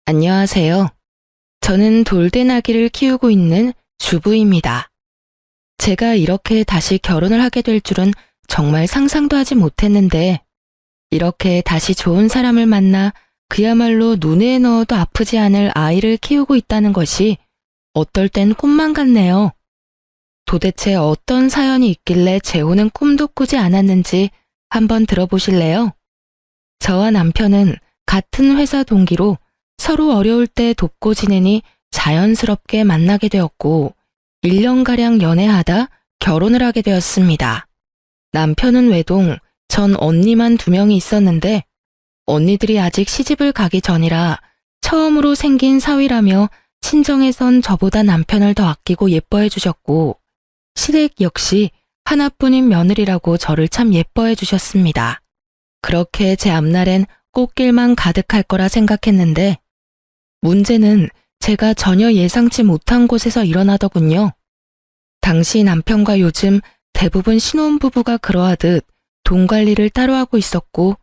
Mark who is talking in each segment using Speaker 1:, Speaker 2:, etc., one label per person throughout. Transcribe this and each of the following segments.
Speaker 1: 안녕하세요. 저는 돌대나귀를 키우고 있는 주부입니다. 제가 이렇게 다시 결혼을 하게 될 줄은 정말 상상도 하지 못했는데, 이렇게 다시 좋은 사람을 만나 그야말로 눈에 넣어도 아프지 않을 아이를 키우고 있다는 것이 어떨 땐 꿈만 같네요. 도대체 어떤 사연이 있길래 재호는 꿈도 꾸지 않았는지 한번 들어보실래요? 저와 남편은 같은 회사 동기로 서로 어려울 때 돕고 지내니 자연스럽게 만나게 되었고 1년가량 연애하다 결혼을 하게 되었습니다. 남편은 외동, 전 언니만 2명이 있었는데 언니들이 아직 시집을 가기 전이라 처음으로 생긴 사위라며 친정에선 저보다 남편을 더 아끼고 예뻐해 주셨고 시댁 역시 하나뿐인 며느리라고 저를 참 예뻐해 주셨습니다. 그렇게 제 앞날엔 꽃길만 가득할 거라 생각했는데 문제는 제가 전혀 예상치 못한 곳에서 일어나더군요. 당시 남편과 요즘 대부분 신혼부부가 그러하듯 돈 관리를 따로 하고 있었고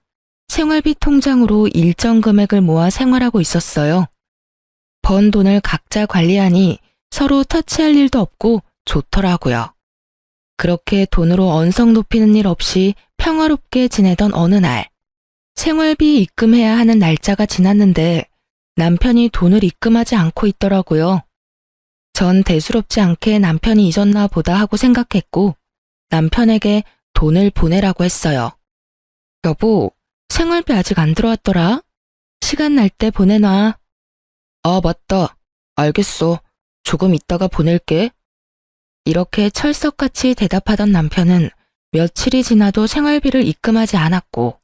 Speaker 1: 생활비 통장으로 일정 금액을 모아 생활하고 있었어요. 번 돈을 각자 관리하니 서로 터치할 일도 없고 좋더라고요. 그렇게 돈으로 언성 높이는 일 없이 평화롭게 지내던 어느 날, 생활비 입금해야 하는 날짜가 지났는데 남편이 돈을 입금하지 않고 있더라고요. 전 대수롭지 않게 남편이 잊었나 보다 하고 생각했고 남편에게 돈을 보내라고 했어요. 여보, 생활비 아직 안 들어왔더라? 시간 날 때 보내놔. 아, 맞다. 알겠어. 조금 있다가 보낼게. 이렇게 철석같이 대답하던 남편은 며칠이 지나도 생활비를 입금하지 않았고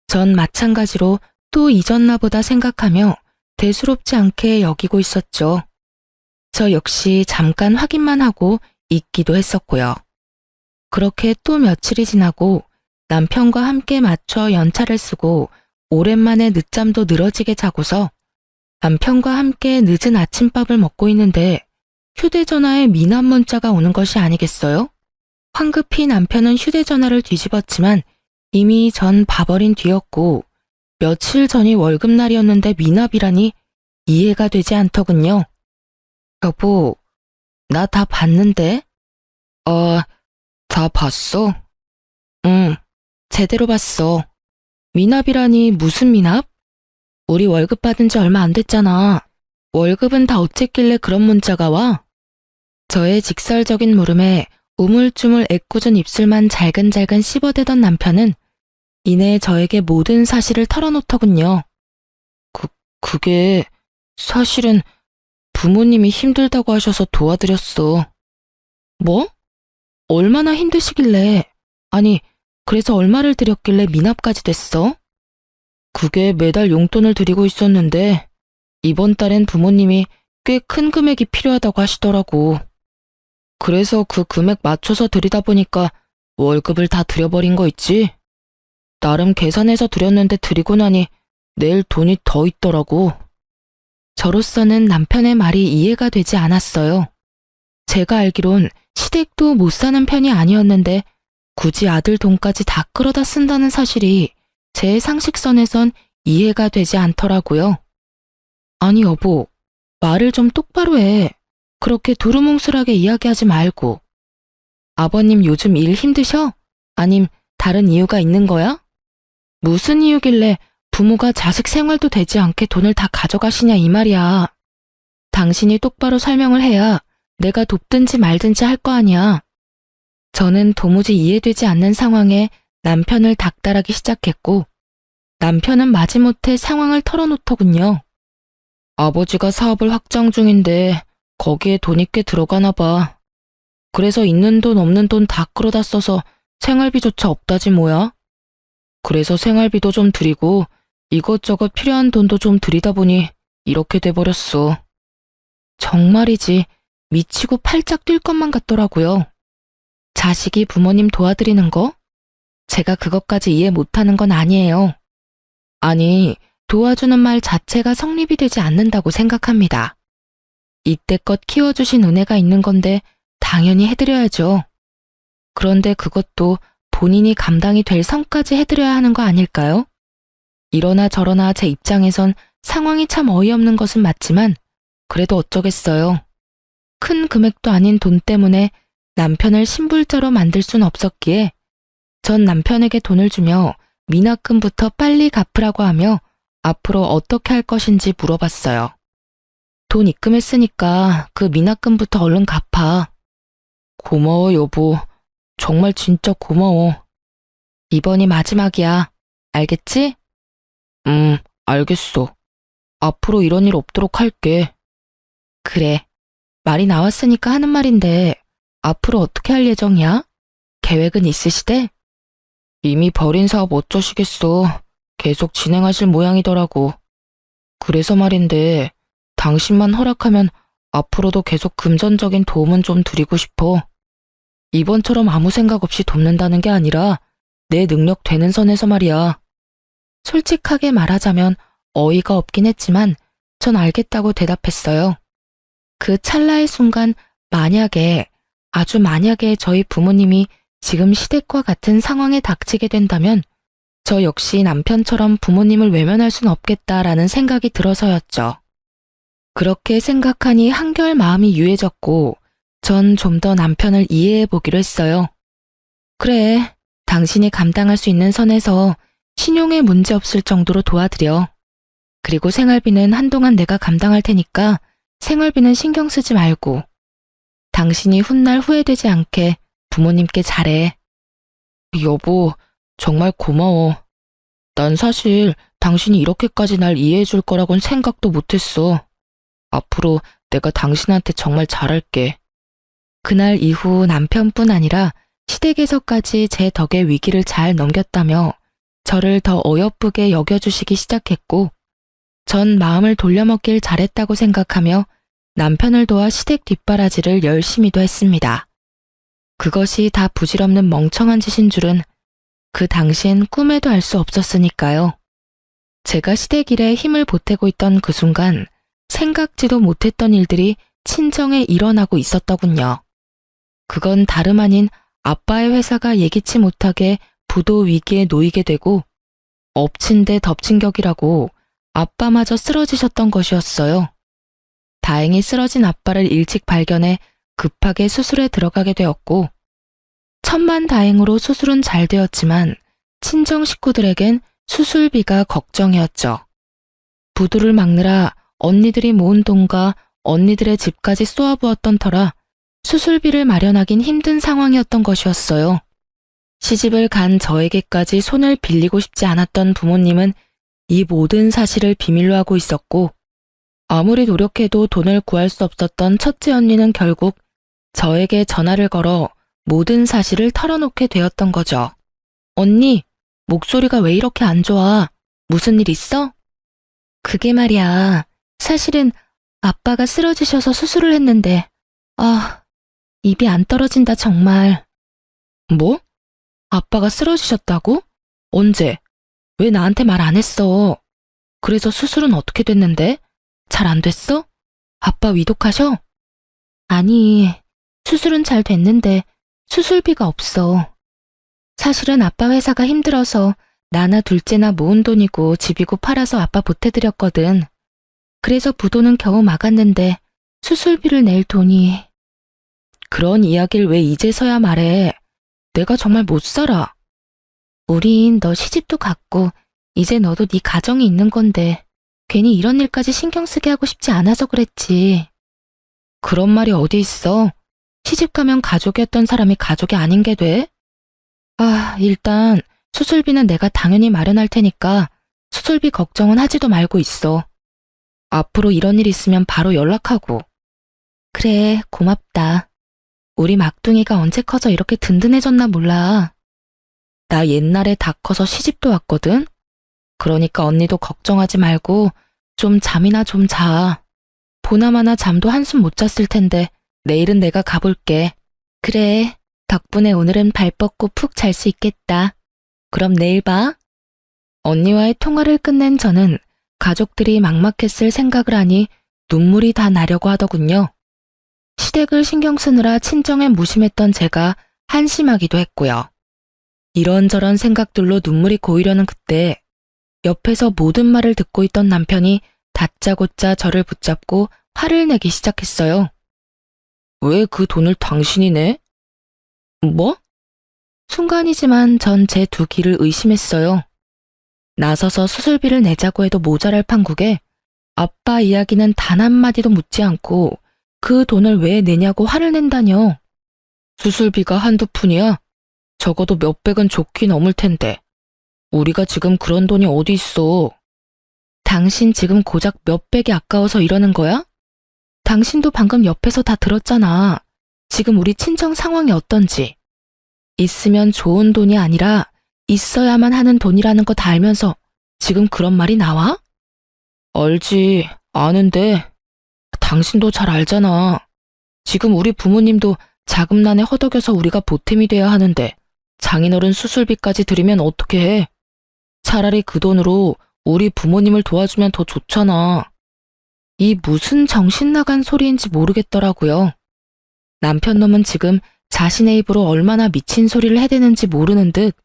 Speaker 1: 전 마찬가지로 또 잊었나 보다 생각하며 대수롭지 않게 여기고 있었죠. 저 역시 잠깐 확인만 하고 잊기도 했었고요. 그렇게 또 며칠이 지나고 남편과 함께 맞춰 연차를 쓰고 오랜만에 늦잠도 늘어지게 자고서 남편과 함께 늦은 아침밥을 먹고 있는데 휴대전화에 미납 문자가 오는 것이 아니겠어요? 황급히 남편은 휴대전화를 뒤집었지만 이미 전 봐버린 뒤였고 며칠 전이 월급날이었는데 미납이라니 이해가 되지 않더군요. 여보, 나 다 봤는데? 다 봤어? 응, 제대로 봤어. 미납이라니 무슨 미납? 우리 월급 받은 지 얼마 안 됐잖아. 월급은 다 어쨌길래 그런 문자가 와? 저의 직설적인 물음에 우물쭈물 애꿎은 입술만 잘근잘근 씹어대던 남편은 이내 저에게 모든 사실을 털어놓더군요. 그게 사실은 부모님이 힘들다고 하셔서 도와드렸어. 뭐? 얼마나 힘드시길래, 아니, 그래서 얼마를 드렸길래 미납까지 됐어? 그게 매달 용돈을 드리고 있었는데 이번 달엔 부모님이 꽤 큰 금액이 필요하다고 하시더라고. 그래서 그 금액 맞춰서 드리다 보니까 월급을 다 드려버린 거 있지? 나름 계산해서 드렸는데 드리고 나니 내일 돈이 더 있더라고. 저로서는 남편의 말이 이해가 되지 않았어요. 제가 알기론 시댁도 못 사는 편이 아니었는데 굳이 아들 돈까지 다 끌어다 쓴다는 사실이 제 상식선에선 이해가 되지 않더라고요. 아니 여보, 말을 좀 똑바로 해. 그렇게 두루뭉술하게 이야기하지 말고. 아버님 요즘 일 힘드셔? 아님 다른 이유가 있는 거야? 무슨 이유길래 부모가 자식 생활도 되지 않게 돈을 다 가져가시냐 이 말이야. 당신이 똑바로 설명을 해야 내가 돕든지 말든지 할 거 아니야. 저는 도무지 이해되지 않는 상황에 남편을 닥달하기 시작했고 남편은 마지못해 상황을 털어놓더군요. 아버지가 사업을 확장 중인데 거기에 돈이 꽤 들어가나 봐. 그래서 있는 돈 없는 돈 다 끌어다 써서 생활비조차 없다지 뭐야. 그래서 생활비도 좀 드리고 이것저것 필요한 돈도 좀 드리다 보니 이렇게 돼버렸어. 정말이지 미치고 팔짝 뛸 것만 같더라고요. 자식이 부모님 도와드리는 거? 제가 그것까지 이해 못하는 건 아니에요. 아니, 도와주는 말 자체가 성립이 되지 않는다고 생각합니다. 이때껏 키워주신 은혜가 있는 건데 당연히 해드려야죠. 그런데 그것도 본인이 감당이 될 선까지 해드려야 하는 거 아닐까요? 이러나 저러나 제 입장에선 상황이 참 어이없는 것은 맞지만 그래도 어쩌겠어요. 큰 금액도 아닌 돈 때문에 남편을 신불자로 만들 순 없었기에 전 남편에게 돈을 주며 미납금부터 빨리 갚으라고 하며 앞으로 어떻게 할 것인지 물어봤어요. 돈 입금했으니까 그 미납금부터 얼른 갚아. 고마워, 여보. 정말 진짜 고마워. 이번이 마지막이야. 알겠지? 알겠어. 앞으로 이런 일 없도록 할게. 그래. 말이 나왔으니까 하는 말인데 앞으로 어떻게 할 예정이야? 계획은 있으시대? 이미 벌인 사업 어쩌시겠어. 계속 진행하실 모양이더라고. 그래서 말인데 당신만 허락하면 앞으로도 계속 금전적인 도움은 좀 드리고 싶어. 이번처럼 아무 생각 없이 돕는다는 게 아니라 내 능력 되는 선에서 말이야. 솔직하게 말하자면 어이가 없긴 했지만 전 알겠다고 대답했어요. 그 찰나의 순간 만약에, 아주 만약에 저희 부모님이 지금 시댁과 같은 상황에 닥치게 된다면 저 역시 남편처럼 부모님을 외면할 순 없겠다라는 생각이 들어서였죠. 그렇게 생각하니 한결 마음이 유해졌고 전 좀 더 남편을 이해해 보기로 했어요. 그래, 당신이 감당할 수 있는 선에서 신용에 문제 없을 정도로 도와드려. 그리고 생활비는 한동안 내가 감당할 테니까 생활비는 신경 쓰지 말고 당신이 훗날 후회되지 않게 부모님께 잘해. 여보, 정말 고마워. 난 사실 당신이 이렇게까지 날 이해해 줄 거라곤 생각도 못했어. 앞으로 내가 당신한테 정말 잘할게. 그날 이후 남편뿐 아니라 시댁에서까지 제 덕에 위기를 잘 넘겼다며 저를 더 어여쁘게 여겨주시기 시작했고 전 마음을 돌려먹길 잘했다고 생각하며 남편을 도와 시댁 뒷바라지를 열심히도 했습니다. 그것이 다 부질없는 멍청한 짓인 줄은 그 당시엔 꿈에도 알 수 없었으니까요. 제가 시댁 일에 힘을 보태고 있던 그 순간 생각지도 못했던 일들이 친정에 일어나고 있었더군요. 그건 다름 아닌 아빠의 회사가 예기치 못하게 부도 위기에 놓이게 되고 엎친 데 덮친 격이라고 아빠마저 쓰러지셨던 것이었어요. 다행히 쓰러진 아빠를 일찍 발견해 급하게 수술에 들어가게 되었고 천만다행으로 수술은 잘 되었지만 친정 식구들에겐 수술비가 걱정이었죠. 부도를 막느라 언니들이 모은 돈과 언니들의 집까지 쏘아부었던 터라 수술비를 마련하긴 힘든 상황이었던 것이었어요. 시집을 간 저에게까지 손을 빌리고 싶지 않았던 부모님은 이 모든 사실을 비밀로 하고 있었고 아무리 노력해도 돈을 구할 수 없었던 첫째 언니는 결국 저에게 전화를 걸어 모든 사실을 털어놓게 되었던 거죠. 언니, 목소리가 왜 이렇게 안 좋아? 무슨 일 있어? 그게 말이야. 사실은 아빠가 쓰러지셔서 수술을 했는데 입이 안 떨어진다 정말. 뭐? 아빠가 쓰러지셨다고? 언제? 왜 나한테 말 안 했어? 그래서 수술은 어떻게 됐는데? 잘 안 됐어? 아빠 위독하셔? 아니, 수술은 잘 됐는데 수술비가 없어. 사실은 아빠 회사가 힘들어서 나나 둘째나 모은 돈이고 집이고 팔아서 아빠 보태드렸거든. 그래서 부도는 겨우 막았는데 수술비를 낼 돈이... 그런 이야기를 왜 이제서야 말해? 내가 정말 못 살아. 우린 너 시집도 갔고 이제 너도 네 가정이 있는 건데 괜히 이런 일까지 신경 쓰게 하고 싶지 않아서 그랬지. 그런 말이 어디 있어? 시집 가면 가족이었던 사람이 가족이 아닌 게 돼? 일단 수술비는 내가 당연히 마련할 테니까 수술비 걱정은 하지도 말고 있어. 앞으로 이런 일 있으면 바로 연락하고. 그래, 고맙다. 우리 막둥이가 언제 커서 이렇게 든든해졌나 몰라. 나 옛날에 다 커서 시집도 왔거든? 그러니까 언니도 걱정하지 말고 좀 잠이나 좀 자. 보나마나 잠도 한숨 못 잤을 텐데 내일은 내가 가볼게. 그래, 덕분에 오늘은 발 뻗고 푹 잘 수 있겠다. 그럼 내일 봐. 언니와의 통화를 끝낸 저는 가족들이 막막했을 생각을 하니 눈물이 다 나려고 하더군요. 시댁을 신경 쓰느라 친정에 무심했던 제가 한심하기도 했고요. 이런저런 생각들로 눈물이 고이려는 그때 옆에서 모든 말을 듣고 있던 남편이 다짜고짜 저를 붙잡고 화를 내기 시작했어요. 왜 그 돈을 당신이 내? 뭐? 순간이지만 전 제 두 귀를 의심했어요. 나서서 수술비를 내자고 해도 모자랄 판국에 아빠 이야기는 단 한마디도 묻지 않고 그 돈을 왜 내냐고 화를 낸다뇨. 수술비가 한두 푼이야? 적어도 몇백은 좋긴 넘을 텐데. 우리가 지금 그런 돈이 어디 있어. 당신 지금 고작 몇백이 아까워서 이러는 거야? 당신도 방금 옆에서 다 들었잖아. 지금 우리 친정 상황이 어떤지. 있으면 좋은 돈이 아니라 있어야만 하는 돈이라는 거 다 알면서 지금 그런 말이 나와? 알지, 아는데 당신도 잘 알잖아. 지금 우리 부모님도 자금난에 허덕여서 우리가 보탬이 돼야 하는데 장인어른 수술비까지 들이면 어떻게 해? 차라리 그 돈으로 우리 부모님을 도와주면 더 좋잖아. 이 무슨 정신 나간 소리인지 모르겠더라고요. 남편 놈은 지금 자신의 입으로 얼마나 미친 소리를 해대는지 모르는 듯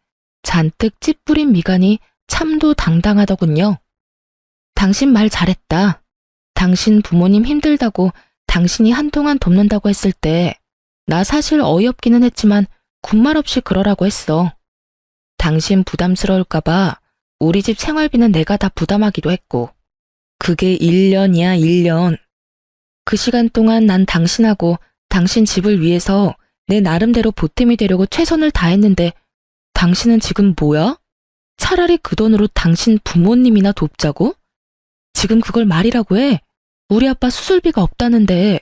Speaker 1: 잔뜩 찌푸린 미간이 참도 당당하더군요. 당신 말 잘했다. 당신 부모님 힘들다고 당신이 한동안 돕는다고 했을 때 나 사실 어이없기는 했지만 군말 없이 그러라고 했어. 당신 부담스러울까봐 우리 집 생활비는 내가 다 부담하기도 했고 그게 1년이야 1년. 그 시간 동안 난 당신하고 당신 집을 위해서 내 나름대로 보탬이 되려고 최선을 다했는데 당신은 지금 뭐야? 차라리 그 돈으로 당신 부모님이나 돕자고? 지금 그걸 말이라고 해? 우리 아빠 수술비가 없다는데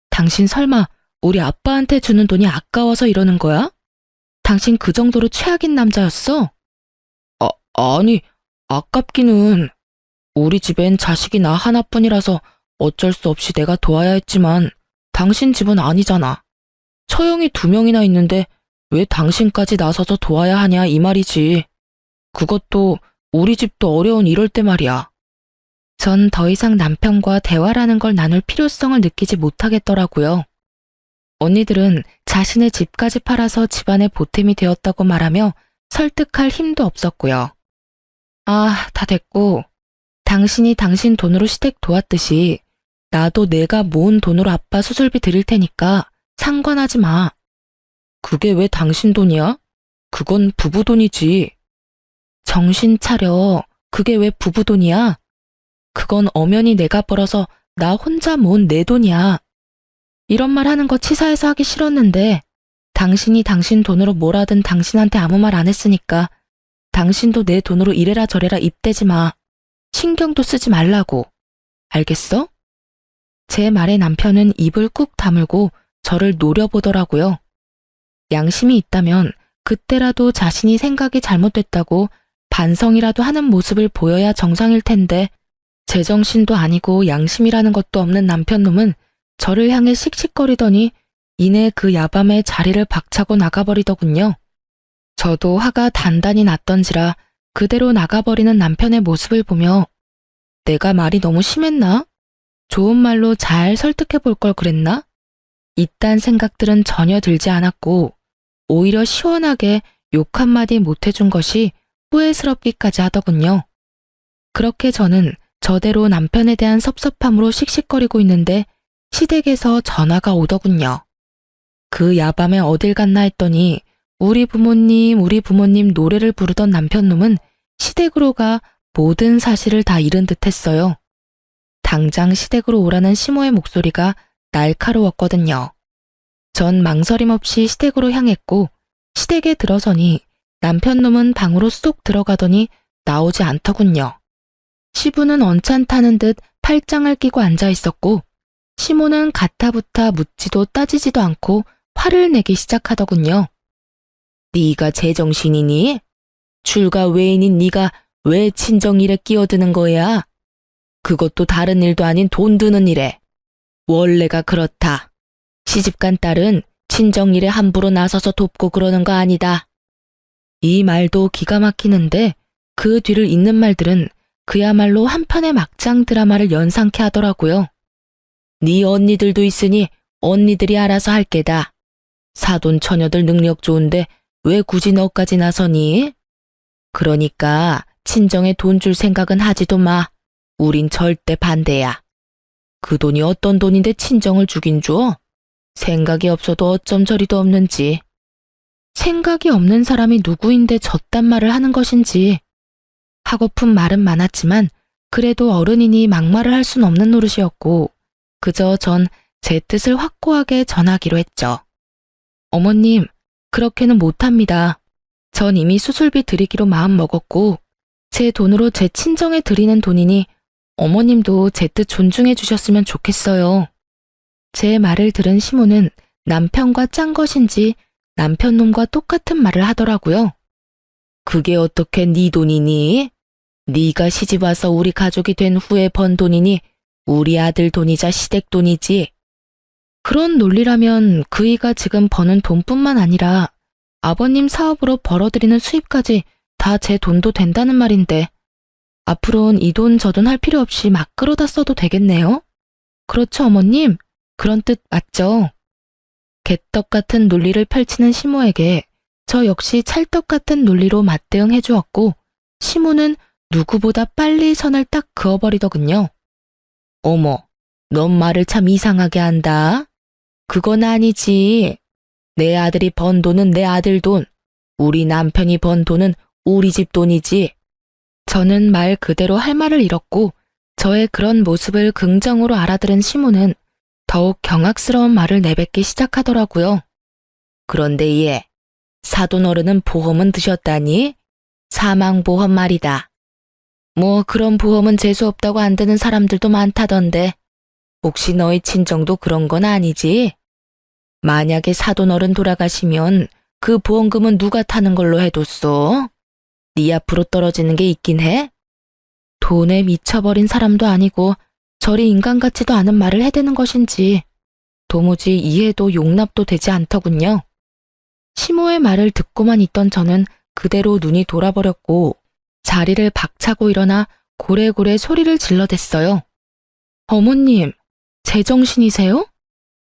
Speaker 1: 당신 설마 우리 아빠한테 주는 돈이 아까워서 이러는 거야? 당신 그 정도로 최악인 남자였어? 아니, 아깝기는. 우리 집엔 자식이 나 하나뿐이라서 어쩔 수 없이 내가 도와야 했지만 당신 집은 아니잖아. 처형이 2명이나 있는데 왜 당신까지 나서서 도와야 하냐 이 말이지. 그것도 우리 집도 어려운 이럴 때 말이야. 전 더 이상 남편과 대화라는 걸 나눌 필요성을 느끼지 못하겠더라고요. 언니들은 자신의 집까지 팔아서 집안의 보탬이 되었다고 말하며 설득할 힘도 없었고요. 아, 다 됐고 당신이 당신 돈으로 시댁 도왔듯이 나도 내가 모은 돈으로 아빠 수술비 드릴 테니까 상관하지 마. 그게 왜 당신 돈이야? 그건 부부 돈이지. 정신 차려. 그게 왜 부부 돈이야? 그건 엄연히 내가 벌어서 나 혼자 모은 내 돈이야. 이런 말 하는 거 치사해서 하기 싫었는데 당신이 당신 돈으로 뭘 하든 당신한테 아무 말 안 했으니까 당신도 내 돈으로 이래라 저래라 입대지 마. 신경도 쓰지 말라고. 알겠어? 제 말에 남편은 입을 꾹 다물고 저를 노려보더라고요. 양심이 있다면 그때라도 자신이 생각이 잘못됐다고 반성이라도 하는 모습을 보여야 정상일 텐데 제정신도 아니고 양심이라는 것도 없는 남편놈은 저를 향해 씩씩거리더니 이내 그 야밤에 자리를 박차고 나가버리더군요. 저도 화가 단단히 났던지라 그대로 나가버리는 남편의 모습을 보며 내가 말이 너무 심했나? 좋은 말로 잘 설득해 볼 걸 그랬나? 이딴 생각들은 전혀 들지 않았고 오히려 시원하게 욕 한마디 못해준 것이 후회스럽기까지 하더군요. 그렇게 저는 저대로 남편에 대한 섭섭함으로 씩씩거리고 있는데 시댁에서 전화가 오더군요. 그 야밤에 어딜 갔나 했더니 우리 부모님 노래를 부르던 남편놈은 시댁으로 가 모든 사실을 다 잃은 듯 했어요. 당장 시댁으로 오라는 시모의 목소리가 날카로웠거든요. 전 망설임 없이 시댁으로 향했고 시댁에 들어서니 남편놈은 방으로 쏙 들어가더니 나오지 않더군요. 시부는 언짢다는 듯 팔짱을 끼고 앉아 있었고 시모는 가타부타 묻지도 따지지도 않고 화를 내기 시작하더군요. 네가 제정신이니? 출가 외인인 네가 왜 친정일에 끼어드는 거야? 그것도 다른 일도 아닌 돈 드는 일에. 원래가 그렇다. 시집간 딸은 친정일에 함부로 나서서 돕고 그러는 거 아니다. 이 말도 기가 막히는데 그 뒤를 잇는 말들은 그야말로 한 편의 막장 드라마를 연상케 하더라고요. 네 언니들도 있으니 언니들이 알아서 할 게다. 사돈 처녀들 능력 좋은데 왜 굳이 너까지 나서니? 그러니까 친정에 돈 줄 생각은 하지도 마. 우린 절대 반대야. 그 돈이 어떤 돈인데 친정을 주긴 줘? 생각이 없어도 어쩜 저리도 없는지. 생각이 없는 사람이 누구인데 저딴 말을 하는 것인지. 하고픈 말은 많았지만 그래도 어른이니 막말을 할 순 없는 노릇이었고 그저 전 제 뜻을 확고하게 전하기로 했죠. 어머님, 그렇게는 못합니다. 전 이미 수술비 드리기로 마음 먹었고 제 돈으로 제 친정에 드리는 돈이니 어머님도 제 뜻 존중해 주셨으면 좋겠어요. 제 말을 들은 시모는 남편과 짠 것인지 남편놈과 똑같은 말을 하더라고요. 그게 어떻게 네 돈이니? 네가 시집와서 우리 가족이 된 후에 번 돈이니 우리 아들 돈이자 시댁 돈이지. 그런 논리라면 그이가 지금 버는 돈뿐만 아니라 아버님 사업으로 벌어들이는 수입까지 다 제 돈도 된다는 말인데 앞으로는 이 돈 저 돈 할 필요 없이 막 끌어다 써도 되겠네요? 그렇죠, 어머님? 그런 뜻 맞죠? 개떡 같은 논리를 펼치는 시모에게 저 역시 찰떡 같은 논리로 맞대응해 주었고 시모는 누구보다 빨리 선을 딱 그어버리더군요. 어머, 넌 말을 참 이상하게 한다. 그건 아니지. 내 아들이 번 돈은 내 아들 돈, 우리 남편이 번 돈은 우리 집 돈이지. 저는 말 그대로 할 말을 잃었고 저의 그런 모습을 긍정으로 알아들은 시모는 더욱 경악스러운 말을 내뱉기 시작하더라고요. 그런데 얘, 사돈 어른은 보험은 드셨다니? 사망보험 말이다. 뭐 그런 보험은 재수 없다고 안 드는 사람들도 많다던데 혹시 너희 친정도 그런 건 아니지? 만약에 사돈 어른 돌아가시면 그 보험금은 누가 타는 걸로 해뒀어? 네 앞으로 떨어지는 게 있긴 해? 돈에 미쳐버린 사람도 아니고 저리 인간 같지도 않은 말을 해대는 것인지 도무지 이해도 용납도 되지 않더군요. 시모의 말을 듣고만 있던 저는 그대로 눈이 돌아버렸고 자리를 박차고 일어나 고래고래 소리를 질러댔어요. 어머님, 제정신이세요?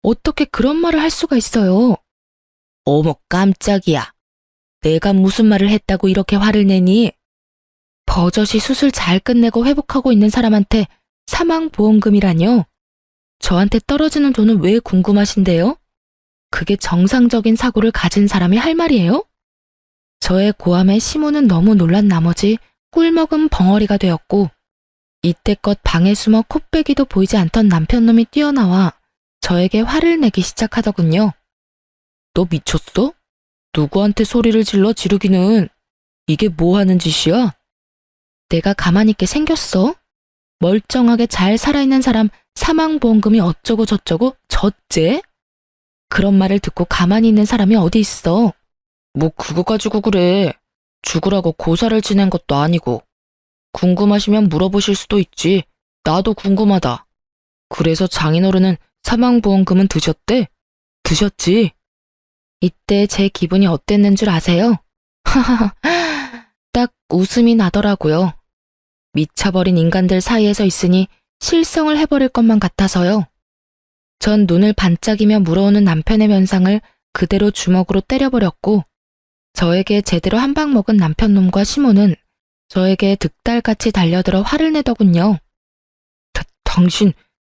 Speaker 1: 어떻게 그런 말을 할 수가 있어요? 어머 깜짝이야. 내가 무슨 말을 했다고 이렇게 화를 내니? 버젓이 수술 잘 끝내고 회복하고 있는 사람한테 사망보험금이라뇨? 저한테 떨어지는 돈은 왜 궁금하신데요? 그게 정상적인 사고를 가진 사람이 할 말이에요? 저의 고함에 시모는 너무 놀란 나머지 꿀먹은 벙어리가 되었고 이때껏 방에 숨어 콧배기도 보이지 않던 남편놈이 뛰어나와 저에게 화를 내기 시작하더군요. 너 미쳤어? 누구한테 소리를 질러 지르기는. 이게 뭐 하는 짓이야? 내가 가만히 있게 생겼어? 멀쩡하게 잘 살아있는 사람 사망보험금이 어쩌고 저쩌고 저째? 그런 말을 듣고 가만히 있는 사람이 어디 있어? 뭐 그거 가지고 그래. 죽으라고 고사를 지낸 것도 아니고. 궁금하시면 물어보실 수도 있지. 나도 궁금하다. 그래서 장인어른은 사망보험금은 드셨대? 드셨지? 이때 제 기분이 어땠는 줄 아세요? 하하하, 딱 웃음이 나더라고요. 미쳐버린 인간들 사이에서 있으니 실성을 해버릴 것만 같아서요. 전 눈을 반짝이며 물어오는 남편의 면상을 그대로 주먹으로 때려버렸고 저에게 제대로 한 방 먹은 남편놈과 시모는 저에게 득달같이 달려들어 화를 내더군요. 당신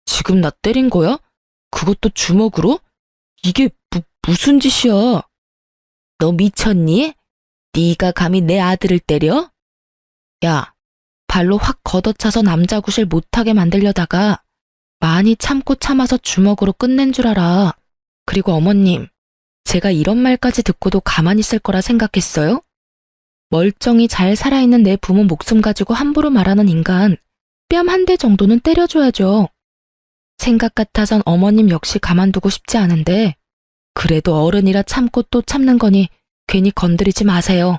Speaker 1: 지금 나 때린 거야? 그것도 주먹으로? 이게 무슨 짓이야? 너 미쳤니? 네가 감히 내 아들을 때려? 야, 발로 확 걷어차서 남자 구실 못하게 만들려다가 많이 참고 참아서 주먹으로 끝낸 줄 알아. 그리고 어머님, 제가 이런 말까지 듣고도 가만히 있을 거라 생각했어요? 멀쩡히 잘 살아있는 내 부모 목숨 가지고 함부로 말하는 인간, 뺨 한 대 정도는 때려줘야죠. 생각 같아선 어머님 역시 가만두고 싶지 않은데 그래도 어른이라 참고 또 참는 거니 괜히 건드리지 마세요.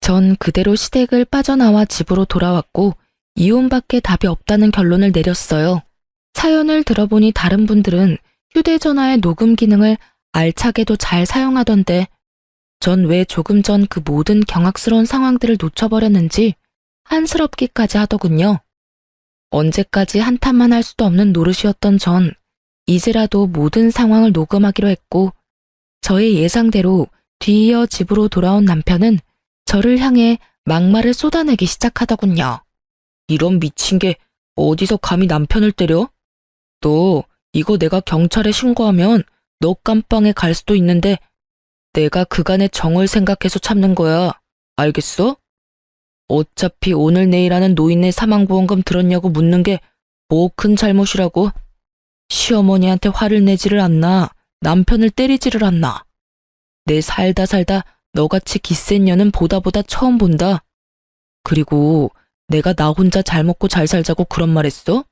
Speaker 1: 전 그대로 시댁을 빠져나와 집으로 돌아왔고 이혼밖에 답이 없다는 결론을 내렸어요. 사연을 들어보니 다른 분들은 휴대전화의 녹음 기능을 알차게도 잘 사용하던데 전 왜 조금 전 그 모든 경악스러운 상황들을 놓쳐버렸는지 한스럽기까지 하더군요. 언제까지 한탄만 할 수도 없는 노릇이었던 전 이제라도 모든 상황을 녹음하기로 했고 저의 예상대로 뒤이어 집으로 돌아온 남편은 저를 향해 막말을 쏟아내기 시작하더군요. 이런 미친 게 어디서 감히 남편을 때려? 너 이거 내가 경찰에 신고하면 너 깜빵에 갈 수도 있는데 내가 그간의 정을 생각해서 참는 거야. 알겠어? 어차피 오늘 내일 하는 노인네 사망보험금 들었냐고 묻는 게 뭐 큰 잘못이라고? 시어머니한테 화를 내지를 않나? 남편을 때리지를 않나? 내 살다 너같이 기센 년은 보다 처음 본다. 그리고 내가 나 혼자 잘 먹고 잘 살자고 그런 말 했어?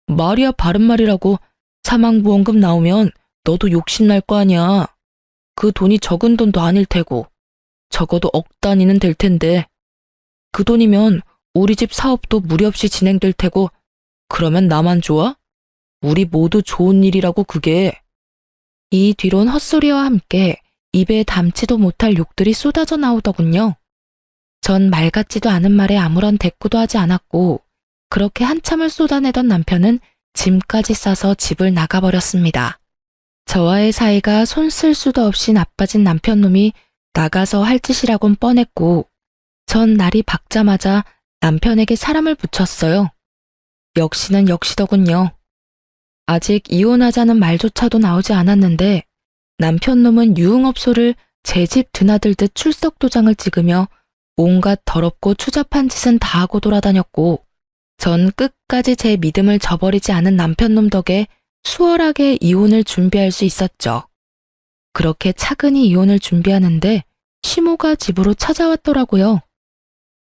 Speaker 1: 말이야 바른 말이라고. 사망보험금 나오면 너도 욕심날 거 아니야. 그 돈이 적은 돈도 아닐 테고 적어도 억 단위는 될 텐데 그 돈이면 우리 집 사업도 무리 없이 진행될 테고 그러면 나만 좋아? 우리 모두 좋은 일이라고 그게. 이 뒤론 헛소리와 함께 입에 담지도 못할 욕들이 쏟아져 나오더군요. 전 말 같지도 않은 말에 아무런 대꾸도 하지 않았고 그렇게 한참을 쏟아내던 남편은 짐까지 싸서 집을 나가버렸습니다. 저와의 사이가 손 쓸 수도 없이 나빠진 남편놈이 나가서 할 짓이라곤 뻔했고 전 날이 밝자마자 남편에게 사람을 붙였어요. 역시는 역시더군요. 아직 이혼하자는 말조차도 나오지 않았는데 남편놈은 유흥업소를 제 집 드나들듯 출석 도장을 찍으며 온갖 더럽고 추잡한 짓은 다 하고 돌아다녔고 전 끝까지 제 믿음을 저버리지 않은 남편놈 덕에 수월하게 이혼을 준비할 수 있었죠. 그렇게 차근히 이혼을 준비하는데 시모가 집으로 찾아왔더라고요.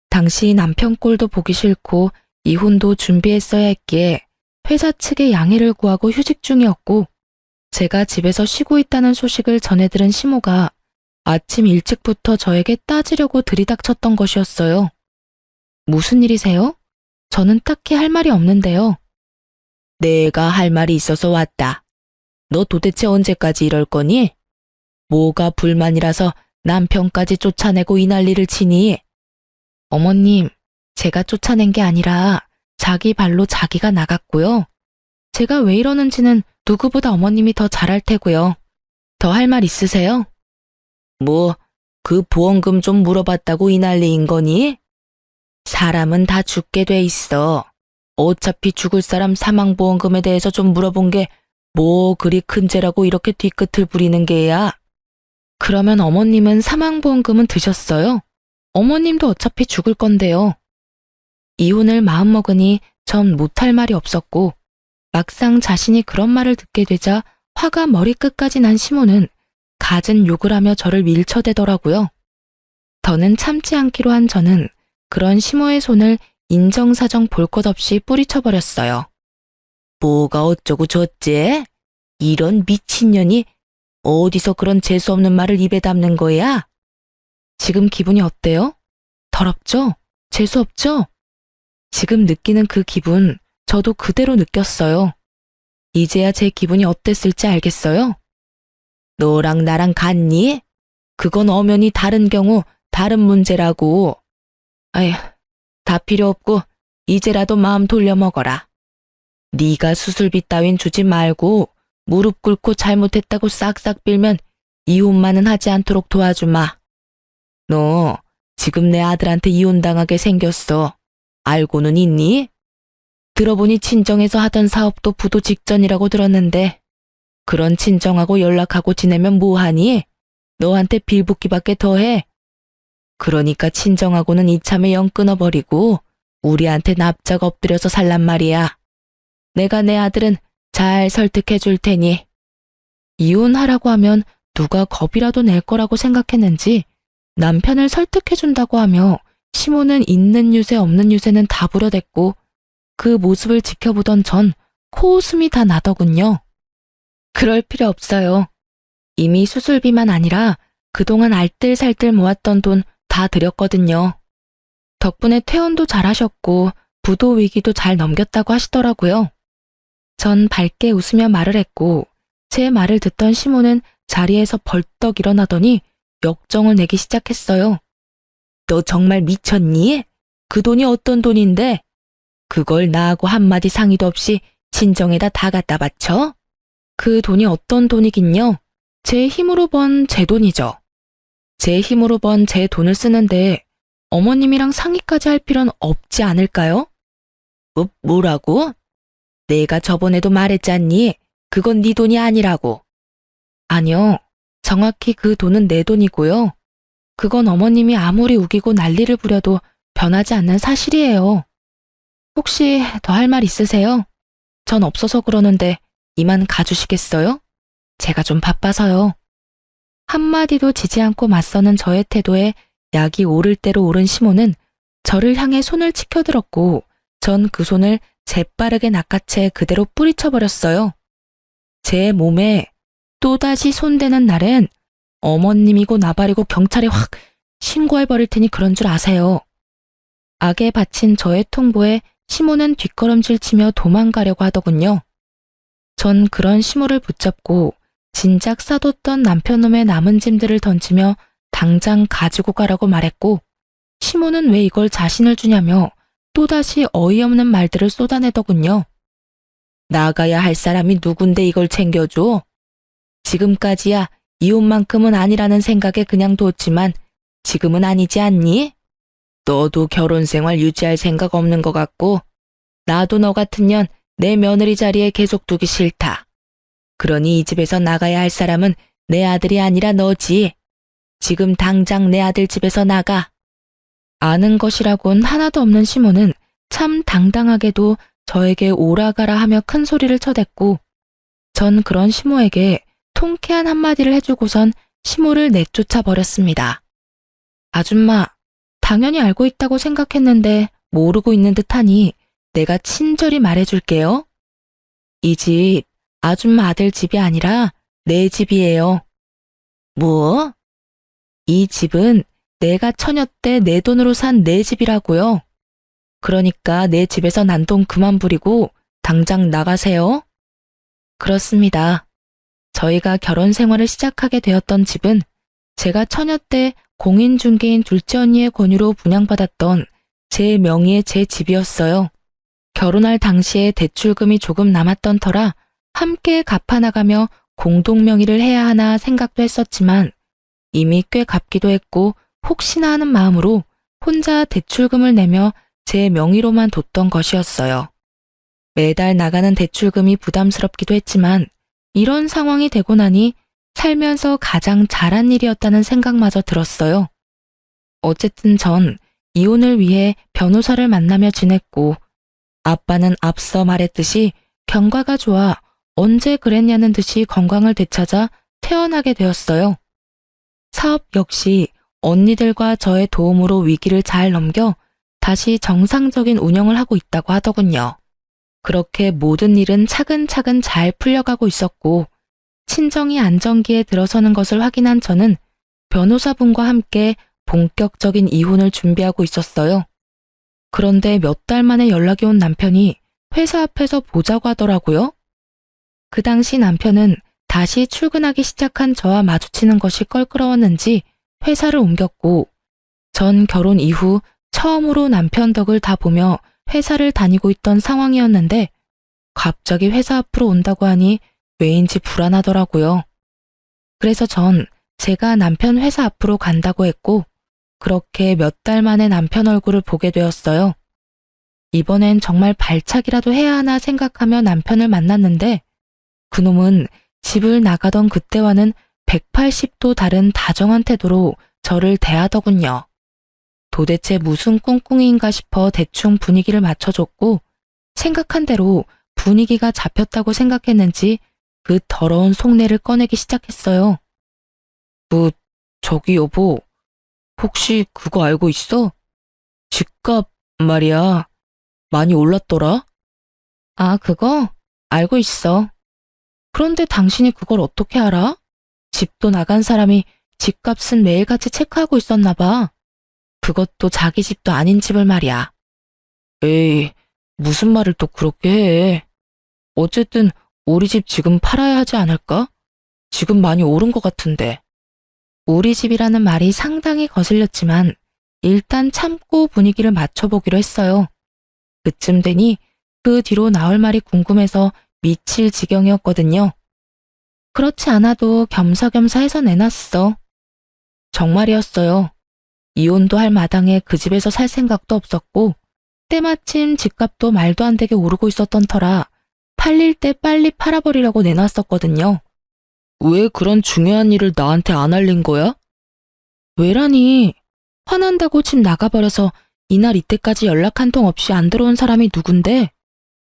Speaker 1: 당시 남편 꼴도 보기 싫고 이혼도 준비했어야 했기에 회사 측에 양해를 구하고 휴직 중이었고 제가 집에서 쉬고 있다는 소식을 전해들은 시모가 아침 일찍부터 저에게 따지려고 들이닥쳤던 것이었어요. 무슨 일이세요? 저는 딱히 할 말이 없는데요. 내가 할 말이 있어서 왔다. 너 도대체 언제까지 이럴 거니? 뭐가 불만이라서 남편까지 쫓아내고 이 난리를 치니? 어머님, 제가 쫓아낸 게 아니라 자기 발로 자기가 나갔고요. 제가 왜 이러는지는 누구보다 어머님이 더 잘할 테고요. 더 할 말 있으세요? 뭐, 그 보험금 좀 물어봤다고 이 난리인 거니? 사람은 다 죽게 돼 있어. 어차피 죽을 사람 사망보험금에 대해서 좀 물어본 게 뭐 그리 큰 죄라고 이렇게 뒤끝을 부리는 게야? 그러면 어머님은 사망보험금은 드셨어요? 어머님도 어차피 죽을 건데요. 이혼을 마음먹으니 전 못할 말이 없었고 막상 자신이 그런 말을 듣게 되자 화가 머리끝까지 난 시모는 갖은 욕을 하며 저를 밀쳐대더라고요. 더는 참지 않기로 한 저는 그런 시모의 손을 인정사정 볼 것 없이 뿌리쳐버렸어요. 뭐가 어쩌고 저째? 이런 미친년이 어디서 그런 재수없는 말을 입에 담는 거야? 지금 기분이 어때요? 더럽죠? 재수없죠? 지금 느끼는 그 기분 저도 그대로 느꼈어요. 이제야 제 기분이 어땠을지 알겠어요? 너랑 나랑 같니? 그건 엄연히 다른 경우 다른 문제라고. 아휴, 다 필요 없고 이제라도 마음 돌려 먹어라. 네가 수술비 따윈 주지 말고 무릎 꿇고 잘못했다고 싹싹 빌면 이혼만은 하지 않도록 도와주마. 너 지금 내 아들한테 이혼당하게 생겼어. 알고는 있니? 들어보니 친정에서 하던 사업도 부도 직전이라고 들었는데 그런 친정하고 연락하고 지내면 뭐하니? 너한테 빌붙기밖에 더해. 그러니까 친정하고는 이참에 영 끊어버리고 우리한테 납작 엎드려서 살란 말이야. 내가 내 아들은 잘 설득해 줄 테니. 이혼하라고 하면 누가 겁이라도 낼 거라고 생각했는지 남편을 설득해 준다고 하며 시모는 있는 유세 없는 유세는 다 부려댔고 그 모습을 지켜보던 전 코웃음이 다 나더군요. 그럴 필요 없어요. 이미 수술비만 아니라 그동안 알뜰살뜰 모았던 돈 다 드렸거든요. 덕분에 퇴원도 잘하셨고 부도 위기도 잘 넘겼다고 하시더라고요. 전 밝게 웃으며 말을 했고 제 말을 듣던 시모는 자리에서 벌떡 일어나더니 역정을 내기 시작했어요. 너 정말 미쳤니? 그 돈이 어떤 돈인데? 그걸 나하고 한마디 상의도 없이 친정에다 다 갖다 바쳐? 그 돈이 어떤 돈이긴요? 제 힘으로 번 제 돈이죠. 제 힘으로 번 제 돈을 쓰는데 어머님이랑 상의까지 할 필요는 없지 않을까요? 뭐라고? 내가 저번에도 말했잖니. 그건 네 돈이 아니라고. 아니요. 정확히 그 돈은 내 돈이고요. 그건 어머님이 아무리 우기고 난리를 부려도 변하지 않는 사실이에요. 혹시 더 할 말 있으세요? 전 없어서 그러는데 이만 가주시겠어요? 제가 좀 바빠서요. 한마디도 지지 않고 맞서는 저의 태도에 약이 오를 대로 오른 시몬은 저를 향해 손을 치켜들었고 전 그 손을 재빠르게 낚아채 그대로 뿌리쳐버렸어요. 제 몸에 또다시 손대는 날엔 어머님이고 나발이고 경찰에 확 신고해버릴 테니 그런 줄 아세요. 악에 바친 저의 통보에 시몬은 뒷걸음질 치며 도망가려고 하더군요. 전 그런 시몬을 붙잡고 진작 싸뒀던 남편놈의 남은 짐들을 던지며 당장 가지고 가라고 말했고 시몬은 왜 이걸 자신을 주냐며 또다시 어이없는 말들을 쏟아내더군요. 나가야 할 사람이 누군데 이걸 챙겨줘? 지금까지야 이혼만큼은 아니라는 생각에 그냥 뒀지만 지금은 아니지 않니? 너도 결혼 생활 유지할 생각 없는 것 같고 나도 너 같은 년 내 며느리 자리에 계속 두기 싫다. 그러니 이 집에서 나가야 할 사람은 내 아들이 아니라 너지. 지금 당장 내 아들 집에서 나가. 아는 것이라곤 하나도 없는 시몬은 참 당당하게도 저에게 오라가라 하며 큰 소리를 쳐댔고 전 그런 시모에게 통쾌한 한마디를 해주고선 시모를 내쫓아 버렸습니다. 아줌마, 당연히 알고 있다고 생각했는데 모르고 있는 듯하니 내가 친절히 말해줄게요. 이 집 아줌마 아들 집이 아니라 내 집이에요. 뭐? 이 집은 내가 처녀 때 내 돈으로 산 내 집이라고요. 그러니까 내 집에서 난동 그만 부리고 당장 나가세요. 그렇습니다. 저희가 결혼 생활을 시작하게 되었던 집은 제가 처녀 때 공인중개인 둘째 언니의 권유로 분양받았던 제 명의의 제 집이었어요. 결혼할 당시에 대출금이 조금 남았던 터라 함께 갚아나가며 공동명의를 해야 하나 생각도 했었지만 이미 꽤 갚기도 했고 혹시나 하는 마음으로 혼자 대출금을 내며 제 명의로만 뒀던 것이었어요. 매달 나가는 대출금이 부담스럽기도 했지만 이런 상황이 되고 나니 살면서 가장 잘한 일이었다는 생각마저 들었어요. 어쨌든 전 이혼을 위해 변호사를 만나며 지냈고 아빠는 앞서 말했듯이 경과가 좋아 언제 그랬냐는 듯이 건강을 되찾아 퇴원하게 되었어요. 사업 역시 언니들과 저의 도움으로 위기를 잘 넘겨 다시 정상적인 운영을 하고 있다고 하더군요. 그렇게 모든 일은 차근차근 잘 풀려가고 있었고 친정이 안정기에 들어서는 것을 확인한 저는 변호사분과 함께 본격적인 이혼을 준비하고 있었어요. 그런데 몇 달 만에 연락이 온 남편이 회사 앞에서 보자고 하더라고요. 그 당시 남편은 다시 출근하기 시작한 저와 마주치는 것이 껄끄러웠는지 회사를 옮겼고 전 결혼 이후 처음으로 남편 덕을 다 보며 회사를 다니고 있던 상황이었는데 갑자기 회사 앞으로 온다고 하니 왜인지 불안하더라고요. 그래서 전 제가 남편 회사 앞으로 간다고 했고 그렇게 몇 달 만에 남편 얼굴을 보게 되었어요. 이번엔 정말 발차기라도 해야 하나 생각하며 남편을 만났는데 그놈은 집을 나가던 그때와는 180도 다른 다정한 태도로 저를 대하더군요. 도대체 무슨 꿍꿍이인가 싶어 대충 분위기를 맞춰줬고 생각한 대로 분위기가 잡혔다고 생각했는지 그 더러운 속내를 꺼내기 시작했어요. 저기 여보, 혹시 그거 알고 있어? 집값 말이야. 많이 올랐더라? 아, 그거? 알고 있어. 그런데 당신이 그걸 어떻게 알아? 집도 나간 사람이 집값은 매일같이 체크하고 있었나 봐. 그것도 자기 집도 아닌 집을 말이야. 에이, 무슨 말을 또 그렇게 해. 어쨌든 우리 집 지금 팔아야 하지 않을까? 지금 많이 오른 것 같은데. 우리 집이라는 말이 상당히 거슬렸지만 일단 참고 분위기를 맞춰보기로 했어요. 그쯤 되니 그 뒤로 나올 말이 궁금해서 미칠 지경이었거든요. 그렇지 않아도 겸사겸사 해서 내놨어. 정말이었어요. 이혼도 할 마당에 그 집에서 살 생각도 없었고 때마침 집값도 말도 안 되게 오르고 있었던 터라 팔릴 때 빨리 팔아버리려고 내놨었거든요. 왜 그런 중요한 일을 나한테 안 알린 거야? 왜라니? 화난다고 집 나가버려서 이날 이때까지 연락 한 통 없이 안 들어온 사람이 누군데?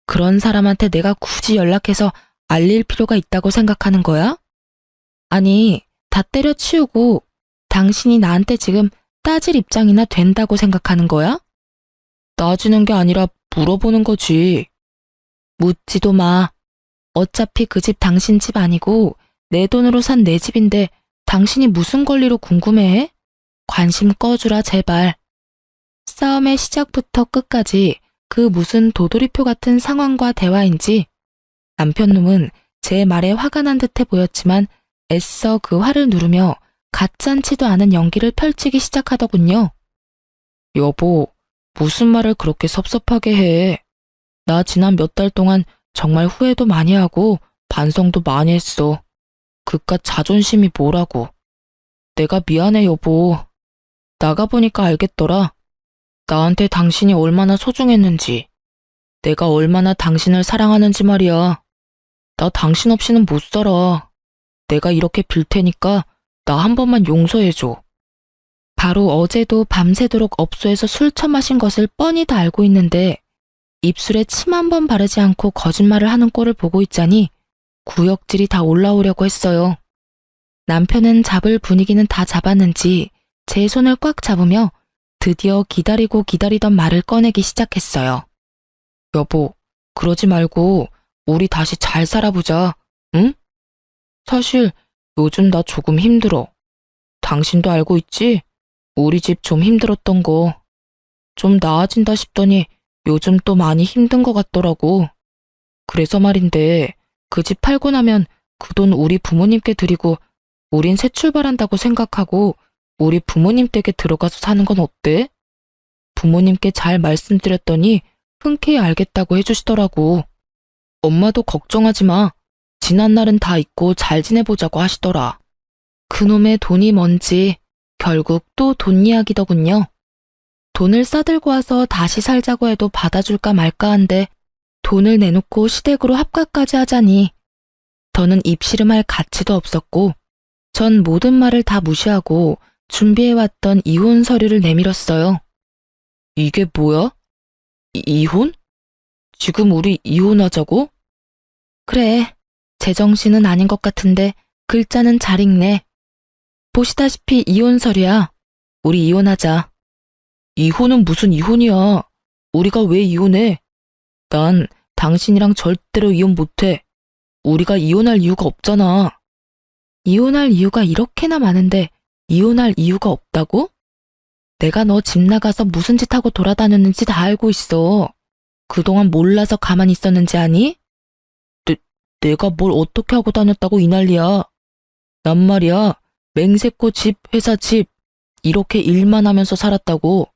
Speaker 1: 그런 사람한테 내가 굳이 연락해서 알릴 필요가 있다고 생각하는 거야? 아니, 다 때려치우고 당신이 나한테 지금 따질 입장이나 된다고 생각하는 거야? 따지는 게 아니라 물어보는 거지. 묻지도 마. 어차피 그 집 당신 집 아니고 내 돈으로 산 내 집인데 당신이 무슨 권리로 궁금해해? 관심 꺼주라 제발. 싸움의 시작부터 끝까지 그 무슨 도돌이표 같은 상황과 대화인지 남편놈은 제 말에 화가 난 듯해 보였지만 애써 그 화를 누르며 가짠치도 않은 연기를 펼치기 시작하더군요. 여보, 무슨 말을 그렇게 섭섭하게 해. 나 지난 몇 달 동안 정말 후회도 많이 하고 반성도 많이 했어. 그깟 자존심이 뭐라고. 내가 미안해 여보. 나가보니까 알겠더라. 나한테 당신이 얼마나 소중했는지. 내가 얼마나 당신을 사랑하는지 말이야. 나 당신 없이는 못 살아. 내가 이렇게 빌 테니까 나 한 번만 용서해줘. 바로 어제도 밤새도록 업소에서 술 처마신 것을 뻔히 다 알고 있는데 입술에 침 한 번 바르지 않고 거짓말을 하는 꼴을 보고 있자니 구역질이 다 올라오려고 했어요. 남편은 잡을 분위기는 다 잡았는지 제 손을 꽉 잡으며 드디어 기다리고 기다리던 말을 꺼내기 시작했어요. 여보, 그러지 말고 우리 다시 잘 살아보자, 응? 사실 요즘 나 조금 힘들어. 당신도 알고 있지? 우리 집 좀 힘들었던 거. 좀 나아진다 싶더니 요즘 또 많이 힘든 것 같더라고. 그래서 말인데 그 집 팔고 나면 그 돈 우리 부모님께 드리고 우린 새 출발한다고 생각하고 우리 부모님 댁에 들어가서 사는 건 어때? 부모님께 잘 말씀드렸더니 흔쾌히 알겠다고 해주시더라고. 엄마도 걱정하지 마. 지난 날은 다 잊고 잘 지내보자고 하시더라. 그놈의 돈이 뭔지 결국 또 돈 이야기더군요. 돈을 싸들고 와서 다시 살자고 해도 받아줄까 말까 한데 돈을 내놓고 시댁으로 합가까지 하자니 더는 입씨름할 가치도 없었고 전 모든 말을 다 무시하고 준비해왔던 이혼 서류를 내밀었어요. 이게 뭐야? 이혼? 지금 우리 이혼하자고? 그래, 제정신은 아닌 것 같은데 글자는 잘 읽네. 보시다시피 이혼 서류야. 우리 이혼하자. 이혼은 무슨 이혼이야. 우리가 왜 이혼해? 난 당신이랑 절대로 이혼 못해. 우리가 이혼할 이유가 없잖아. 이혼할 이유가 이렇게나 많은데 이혼할 이유가 없다고? 내가 너 집 나가서 무슨 짓 하고 돌아다녔는지 다 알고 있어. 그동안 몰라서 가만히 있었는지 아니? 내가 뭘 어떻게 하고 다녔다고 이 난리야. 난 말이야, 맹세코 집, 회사 집 이렇게 일만 하면서 살았다고.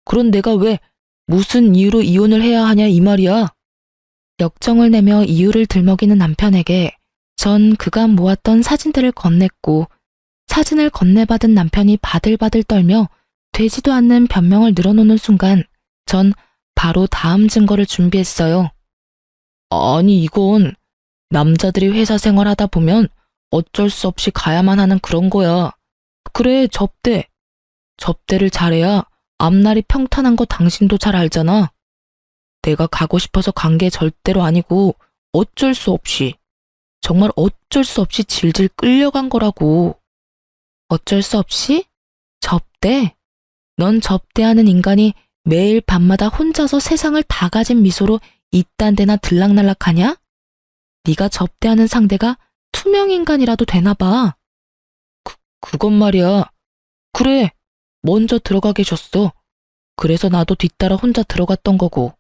Speaker 1: 그런 내가 왜 무슨 이유로 이혼을 해야 하냐 이 말이야. 역정을 내며 이유를 들먹이는 남편에게 전 그간 모았던 사진들을 건넸고 사진을 건네받은 남편이 바들바들 떨며 되지도 않는 변명을 늘어놓는 순간 전 바로 다음 증거를 준비했어요. 아니 이건 남자들이 회사 생활하다 보면 어쩔 수 없이 가야만 하는 그런 거야. 그래, 접대. 접대를 잘해야 앞날이 평탄한 거 당신도 잘 알잖아. 내가 가고 싶어서 간 게 절대로 아니고 어쩔 수 없이, 정말 어쩔 수 없이 질질 끌려간 거라고. 어쩔 수 없이? 접대? 넌 접대하는 인간이 매일 밤마다 혼자서 세상을 다 가진 미소로 이딴 데나 들락날락하냐? 네가 접대하는 상대가 투명인간이라도 되나 봐. 그건 말이야. 그래, 먼저 들어가 계셨어. 그래서 나도 뒤따라 혼자 들어갔던 거고.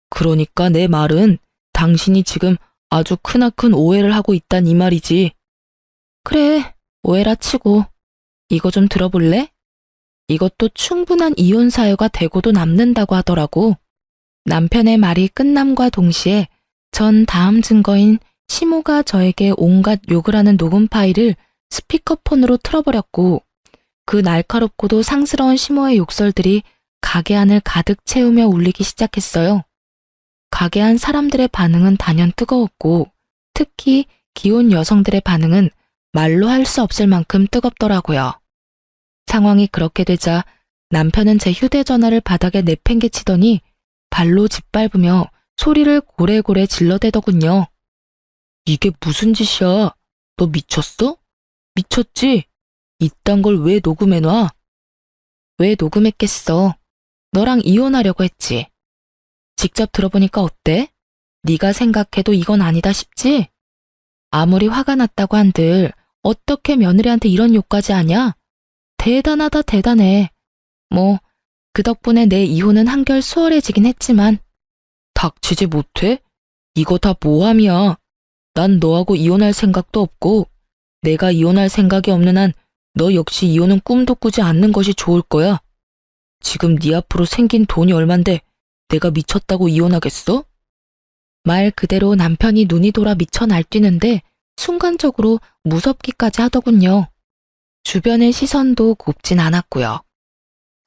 Speaker 1: 그러니까 내 말은 당신이 지금 아주 크나큰 오해를 하고 있단 이 말이지. 그래, 오해라 치고. 이거 좀 들어볼래? 이것도 충분한 이혼 사유가 되고도 남는다고 하더라고. 남편의 말이 끝남과 동시에 전 다음 증거인 시모가 저에게 온갖 욕을 하는 녹음 파일을 스피커폰으로 틀어버렸고 그 날카롭고도 상스러운 심호의 욕설들이 가게 안을 가득 채우며 울리기 시작했어요. 가게 안 사람들의 반응은 단연 뜨거웠고 특히 기혼 여성들의 반응은 말로 할 수 없을 만큼 뜨겁더라고요. 상황이 그렇게 되자 남편은 제 휴대전화를 바닥에 내팽개치더니 발로 짓밟으며 소리를 고래고래 질러대더군요. 이게 무슨 짓이야? 너 미쳤어? 미쳤지? 이딴 걸 왜 녹음해놔? 왜 녹음했겠어? 너랑 이혼하려고 했지. 직접 들어보니까 어때? 네가 생각해도 이건 아니다 싶지? 아무리 화가 났다고 한들 어떻게 며느리한테 이런 욕까지 하냐? 대단하다 대단해. 뭐 그 덕분에 내 이혼은 한결 수월해지긴 했지만. 닥치지 못해? 이거 다 모함이야. 난 너하고 이혼할 생각도 없고 내가 이혼할 생각이 없는 한 너 역시 이혼은 꿈도 꾸지 않는 것이 좋을 거야. 지금 네 앞으로 생긴 돈이 얼만데 내가 미쳤다고 이혼하겠어? 말 그대로 남편이 눈이 돌아 미쳐 날뛰는데 순간적으로 무섭기까지 하더군요. 주변의 시선도 곱진 않았고요.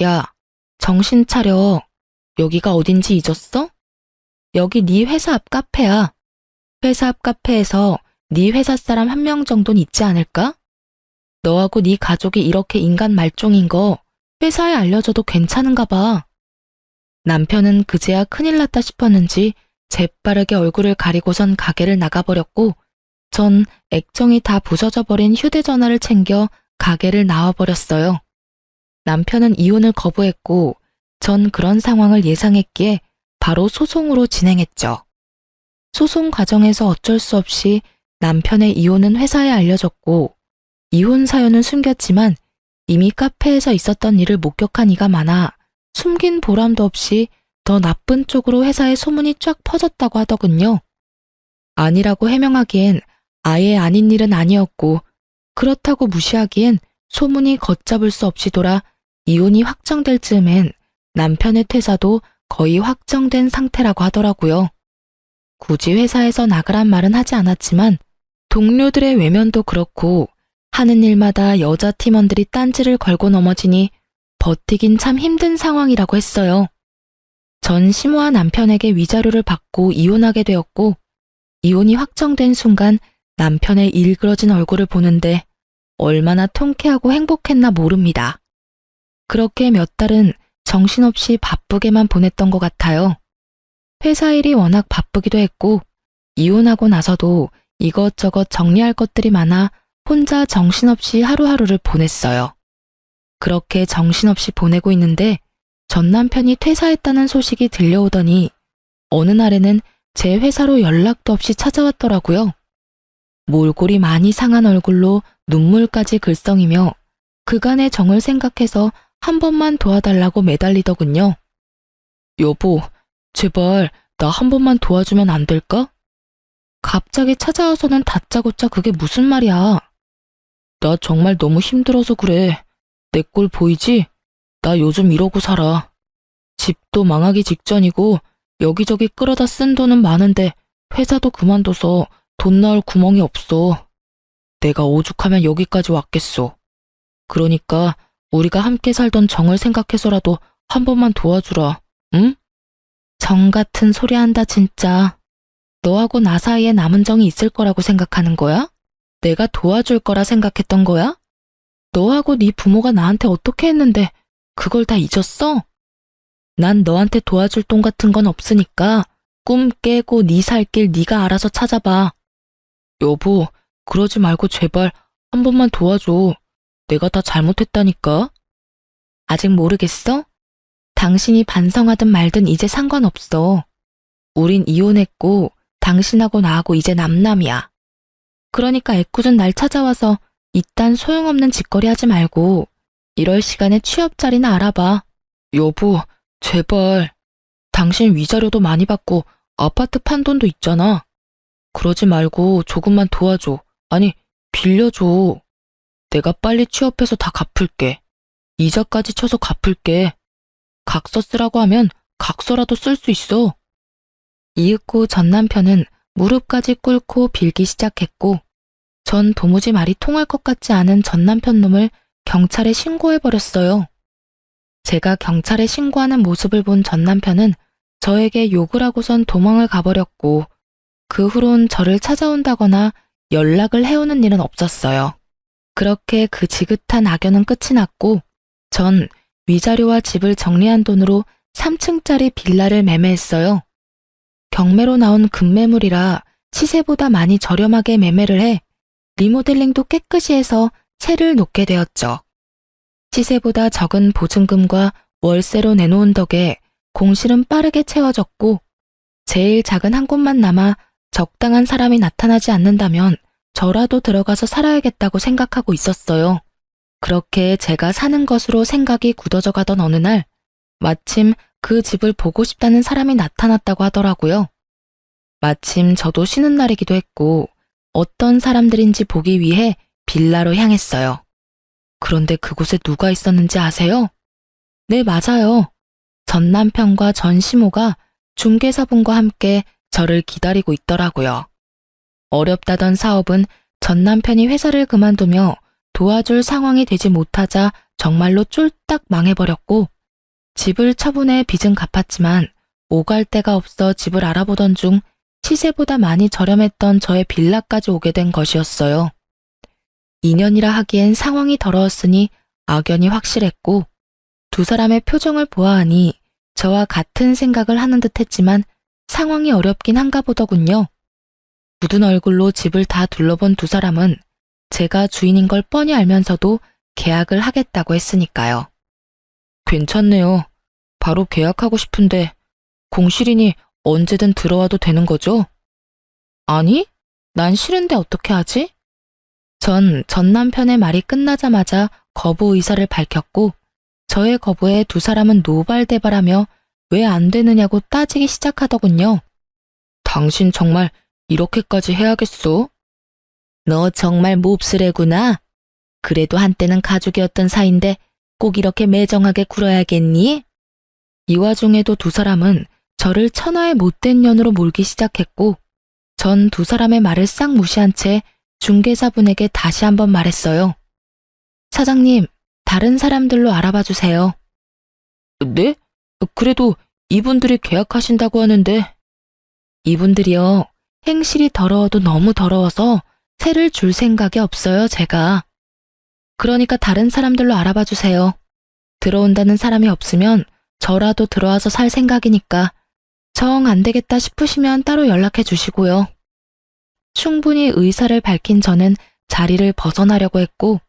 Speaker 1: 야, 정신 차려. 여기가 어딘지 잊었어? 여기 네 회사 앞 카페야. 회사 앞 카페에서 네 회사 사람 한 명 정도는 있지 않을까? 너하고 네 가족이 이렇게 인간 말종인 거 회사에 알려줘도 괜찮은가 봐. 남편은 그제야 큰일 났다 싶었는지 재빠르게 얼굴을 가리고선 가게를 나가버렸고 전 액정이 다 부서져 버린 휴대전화를 챙겨 가게를 나와버렸어요. 남편은 이혼을 거부했고 전 그런 상황을 예상했기에 바로 소송으로 진행했죠. 소송 과정에서 어쩔 수 없이 남편의 이혼은 회사에 알려졌고 이혼 사연은 숨겼지만 이미 카페에서 있었던 일을 목격한 이가 많아 숨긴 보람도 없이 더 나쁜 쪽으로 회사에 소문이 쫙 퍼졌다고 하더군요. 아니라고 해명하기엔 아예 아닌 일은 아니었고 그렇다고 무시하기엔 소문이 걷잡을 수 없이 돌아 이혼이 확정될 즈음엔 남편의 퇴사도 거의 확정된 상태라고 하더라고요. 굳이 회사에서 나가란 말은 하지 않았지만 동료들의 외면도 그렇고 하는 일마다 여자 팀원들이 딴지를 걸고 넘어지니 버티긴 참 힘든 상황이라고 했어요. 전 심호와 남편에게 위자료를 받고 이혼하게 되었고 이혼이 확정된 순간 남편의 일그러진 얼굴을 보는데 얼마나 통쾌하고 행복했나 모릅니다. 그렇게 몇 달은 정신없이 바쁘게만 보냈던 것 같아요. 회사 일이 워낙 바쁘기도 했고 이혼하고 나서도 이것저것 정리할 것들이 많아 혼자 정신없이 하루하루를 보냈어요. 그렇게 정신없이 보내고 있는데 전 남편이 퇴사했다는 소식이 들려오더니 어느 날에는 제 회사로 연락도 없이 찾아왔더라고요. 몰골이 많이 상한 얼굴로 눈물까지 글썽이며 그간의 정을 생각해서 한 번만 도와달라고 매달리더군요. 여보, 제발 나 한 번만 도와주면 안 될까? 갑자기 찾아와서는 다짜고짜 그게 무슨 말이야. 나 정말 너무 힘들어서 그래. 내 꼴 보이지? 나 요즘 이러고 살아. 집도 망하기 직전이고 여기저기 끌어다 쓴 돈은 많은데 회사도 그만둬서 돈 나올 구멍이 없어. 내가 오죽하면 여기까지 왔겠어. 그러니까 우리가 함께 살던 정을 생각해서라도 한 번만 도와주라. 응? 정 같은 소리 한다 진짜. 너하고 나 사이에 남은 정이 있을 거라고 생각하는 거야? 내가 도와줄 거라 생각했던 거야? 너하고 네 부모가 나한테 어떻게 했는데 그걸 다 잊었어? 난 너한테 도와줄 돈 같은 건 없으니까 꿈 깨고 네 살 길 네가 알아서 찾아봐. 여보, 그러지 말고 제발 한 번만 도와줘. 내가 다 잘못했다니까. 아직 모르겠어? 당신이 반성하든 말든 이제 상관없어. 우린 이혼했고 당신하고 나하고 이제 남남이야. 그러니까 애꿎은 날 찾아와서 이딴 소용없는 짓거리 하지 말고 이럴 시간에 취업 자리나 알아봐. 여보, 제발. 당신 위자료도 많이 받고 아파트 판 돈도 있잖아. 그러지 말고 조금만 도와줘. 아니, 빌려줘. 내가 빨리 취업해서 다 갚을게. 이자까지 쳐서 갚을게. 각서 쓰라고 하면 각서라도 쓸 수 있어. 이윽고 전 남편은 무릎까지 꿇고 빌기 시작했고 전 도무지 말이 통할 것 같지 않은 전 남편 놈을 경찰에 신고해버렸어요. 제가 경찰에 신고하는 모습을 본 전 남편은 저에게 욕을 하고선 도망을 가버렸고 그 후론 저를 찾아온다거나 연락을 해오는 일은 없었어요. 그렇게 그 지긋한 악연은 끝이 났고 전 위자료와 집을 정리한 돈으로 3층짜리 빌라를 매매했어요. 경매로 나온 급매물이라 시세보다 많이 저렴하게 매매를 해 리모델링도 깨끗이 해서 세를 놓게 되었죠. 시세보다 적은 보증금과 월세로 내놓은 덕에 공실은 빠르게 채워졌고 제일 작은 한 곳만 남아 적당한 사람이 나타나지 않는다면 저라도 들어가서 살아야겠다고 생각하고 있었어요. 그렇게 제가 사는 것으로 생각이 굳어져 가던 어느 날 마침 그 집을 보고 싶다는 사람이 나타났다고 하더라고요. 마침 저도 쉬는 날이기도 했고 어떤 사람들인지 보기 위해 빌라로 향했어요. 그런데 그곳에 누가 있었는지 아세요? 네, 맞아요. 전 남편과 전 시모가 중개사분과 함께 저를 기다리고 있더라고요. 어렵다던 사업은 전 남편이 회사를 그만두며 도와줄 상황이 되지 못하자 정말로 쫄딱 망해버렸고 집을 처분해 빚은 갚았지만 오갈 데가 없어 집을 알아보던 중 시세보다 많이 저렴했던 저의 빌라까지 오게 된 것이었어요. 2년이라 하기엔 상황이 더러웠으니 악연이 확실했고 두 사람의 표정을 보아하니 저와 같은 생각을 하는 듯 했지만 상황이 어렵긴 한가 보더군요. 굳은 얼굴로 집을 다 둘러본 두 사람은 제가 주인인 걸 뻔히 알면서도 계약을 하겠다고 했으니까요. 괜찮네요. 바로 계약하고 싶은데 공실이니 언제든 들어와도 되는 거죠? 아니, 난 싫은데 어떻게 하지? 전 남편의 말이 끝나자마자 거부 의사를 밝혔고 저의 거부에 두 사람은 노발대발하며 왜 안 되느냐고 따지기 시작하더군요. 당신 정말 이렇게까지 해야겠어? 너 정말 몹쓸애구나. 그래도 한때는 가족이었던 사이인데 꼭 이렇게 매정하게 굴어야겠니? 이 와중에도 두 사람은 저를 천하의 못된 년으로 몰기 시작했고 전 두 사람의 말을 싹 무시한 채 중개사분에게 다시 한번 말했어요. 사장님, 다른 사람들로 알아봐 주세요. 네? 그래도 이분들이 계약하신다고 하는데. 이분들이요, 행실이 더러워도 너무 더러워서 세를 줄 생각이 없어요, 제가. 그러니까 다른 사람들로 알아봐 주세요. 들어온다는 사람이 없으면 저라도 들어와서 살 생각이니까 정 안 되겠다 싶으시면 따로 연락해 주시고요. 충분히 의사를 밝힌 저는 자리를 벗어나려고 했고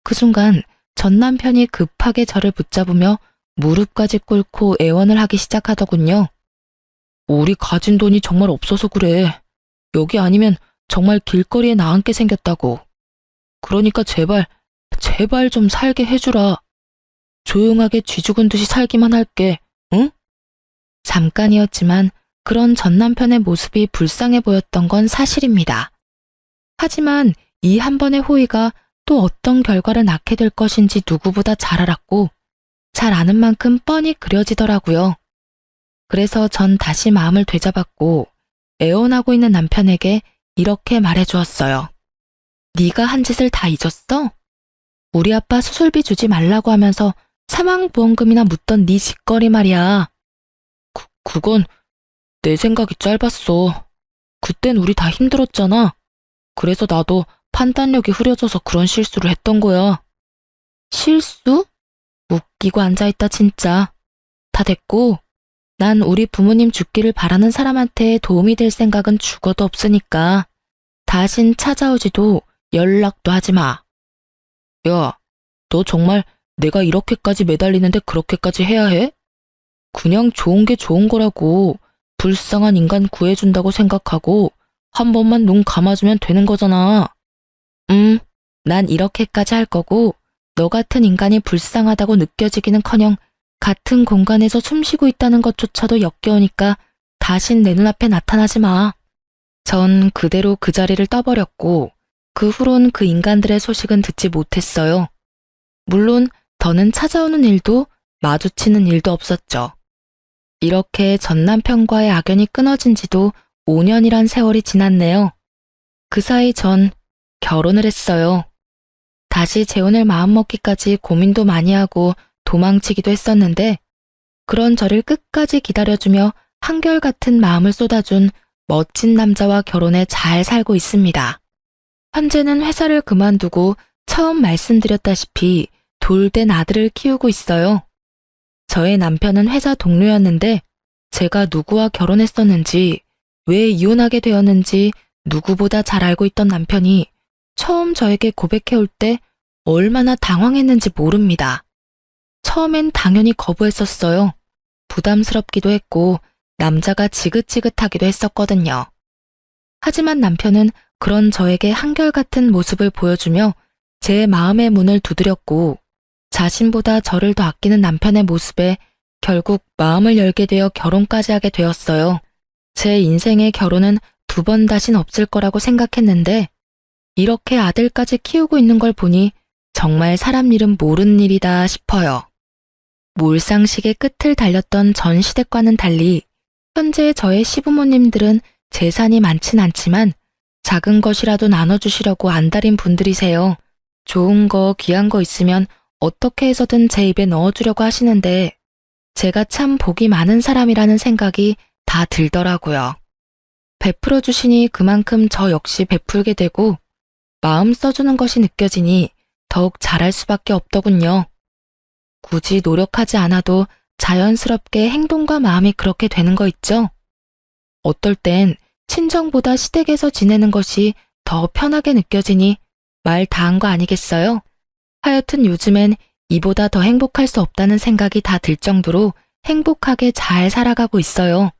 Speaker 1: 그 순간 전 남편이 급하게 저를 붙잡으며 무릎까지 꿇고 애원을 하기 시작하더군요. 우리 가진 돈이 정말 없어서 그래. 여기 아니면 정말 길거리에 나앉게 생겼다고. 그러니까 제발 좀 살게 해주라. 조용하게 쥐 죽은 듯이 살기만 할게, 응? 잠깐이었지만 그런 전 남편의 모습이 불쌍해 보였던 건 사실입니다. 하지만 이 한 번의 호의가 또 어떤 결과를 낳게 될 것인지 누구보다 잘 알았고 잘 아는 만큼 뻔히 그려지더라고요. 그래서 전 다시 마음을 되잡았고 애원하고 있는 남편에게 이렇게 말해주었어요. 네가 한 짓을 다 잊었어? 우리 아빠 수술비 주지 말라고 하면서 사망보험금이나 묻던 네 짓거리 말이야. 그건 내 생각이 짧았어. 그땐 우리 다 힘들었잖아. 그래서 나도 판단력이 흐려져서 그런 실수를 했던 거야. 실수? 웃기고 앉아있다 진짜. 다 됐고 난 우리 부모님 죽기를 바라는 사람한테 도움이 될 생각은 죽어도 없으니까 다신 찾아오지도 연락도 하지 마. 야, 너 정말 내가 이렇게까지 매달리는데 그렇게까지 해야 해? 그냥 좋은 게 좋은 거라고. 불쌍한 인간 구해준다고 생각하고 한 번만 눈 감아주면 되는 거잖아. 난 이렇게까지 할 거고 너 같은 인간이 불쌍하다고 느껴지기는커녕 같은 공간에서 숨쉬고 있다는 것조차도 역겨우니까 다신 내 눈앞에 나타나지 마. 전 그대로 그 자리를 떠버렸고 그 후론 그 인간들의 소식은 듣지 못했어요. 물론 더는 찾아오는 일도 마주치는 일도 없었죠. 이렇게 전 남편과의 악연이 끊어진 지도 5년이란 세월이 지났네요. 그 사이 전 결혼을 했어요. 다시 재혼을 마음먹기까지 고민도 많이 하고 도망치기도 했었는데 그런 저를 끝까지 기다려주며 한결같은 마음을 쏟아준 멋진 남자와 결혼해 잘 살고 있습니다. 현재는 회사를 그만두고 처음 말씀드렸다시피 돌된 아들을 키우고 있어요. 저의 남편은 회사 동료였는데 제가 누구와 결혼했었는지, 왜 이혼하게 되었는지 누구보다 잘 알고 있던 남편이 처음 저에게 고백해올 때 얼마나 당황했는지 모릅니다. 처음엔 당연히 거부했었어요. 부담스럽기도 했고 남자가 지긋지긋하기도 했었거든요. 하지만 남편은 그런 저에게 한결같은 모습을 보여주며 제 마음의 문을 두드렸고 자신보다 저를 더 아끼는 남편의 모습에 결국 마음을 열게 되어 결혼까지 하게 되었어요. 제 인생의 결혼은 2번 다신 없을 거라고 생각했는데 이렇게 아들까지 키우고 있는 걸 보니 정말 사람 일은 모르는 일이다 싶어요. 몰상식의 끝을 달렸던 전 시댁과는 달리 현재 저의 시부모님들은 재산이 많진 않지만 작은 것이라도 나눠주시려고 안달인 분들이세요. 좋은 거, 귀한 거 있으면 어떻게 해서든 제 입에 넣어주려고 하시는데 제가 참 복이 많은 사람이라는 생각이 다 들더라고요. 베풀어 주시니 그만큼 저 역시 베풀게 되고 마음 써주는 것이 느껴지니 더욱 잘할 수밖에 없더군요. 굳이 노력하지 않아도 자연스럽게 행동과 마음이 그렇게 되는 거 있죠? 어떨 땐 친정보다 시댁에서 지내는 것이 더 편하게 느껴지니 말 다 한 거 아니겠어요? 하여튼 요즘엔 이보다 더 행복할 수 없다는 생각이 다 들 정도로 행복하게 잘 살아가고 있어요.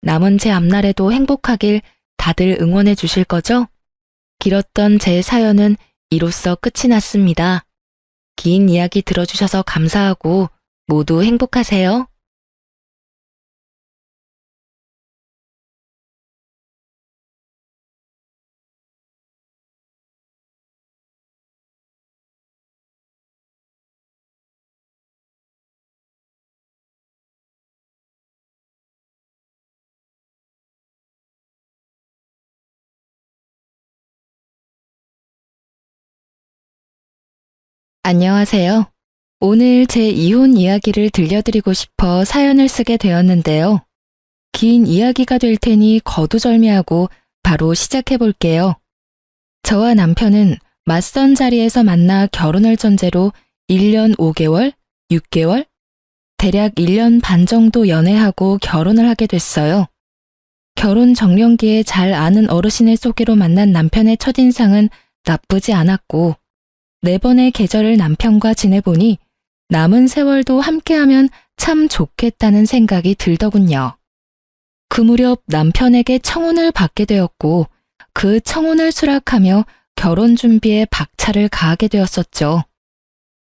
Speaker 1: 남은 제 앞날에도 행복하길 다들 응원해 주실 거죠? 길었던 제 사연은 이로써 끝이 났습니다. 긴 이야기 들어주셔서 감사하고 모두 행복하세요. 안녕하세요. 오늘 제 이혼 이야기를 들려드리고 싶어 사연을 쓰게 되었는데요. 긴 이야기가 될 테니 거두절미하고 바로 시작해 볼게요. 저와 남편은 맞선 자리에서 만나 결혼을 전제로 1년 5개월, 6개월, 대략 1년 반 정도 연애하고 결혼을 하게 됐어요. 결혼 정년기에 잘 아는 어르신의 소개로 만난 남편의 첫인상은 나쁘지 않았고 4번의 계절을 남편과 지내보니 남은 세월도 함께하면 참 좋겠다는 생각이 들더군요. 그 무렵 남편에게 청혼을 받게 되었고 그 청혼을 수락하며 결혼 준비에 박차를 가하게 되었었죠.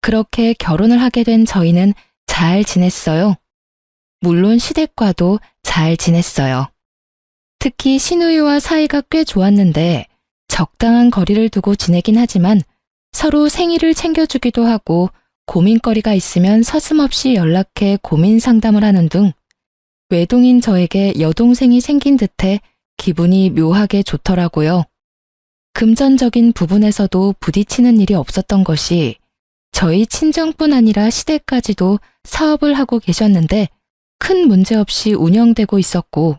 Speaker 1: 그렇게 결혼을 하게 된 저희는 잘 지냈어요. 물론 시댁과도 잘 지냈어요. 특히 시누이와 사이가 꽤 좋았는데 적당한 거리를 두고 지내긴 하지만 서로 생일을 챙겨주기도 하고 고민거리가 있으면 서슴없이 연락해 고민 상담을 하는 등 외동인 저에게 여동생이 생긴 듯해 기분이 묘하게 좋더라고요. 금전적인 부분에서도 부딪히는 일이 없었던 것이 저희 친정뿐 아니라 시댁까지도 사업을 하고 계셨는데 큰 문제 없이 운영되고 있었고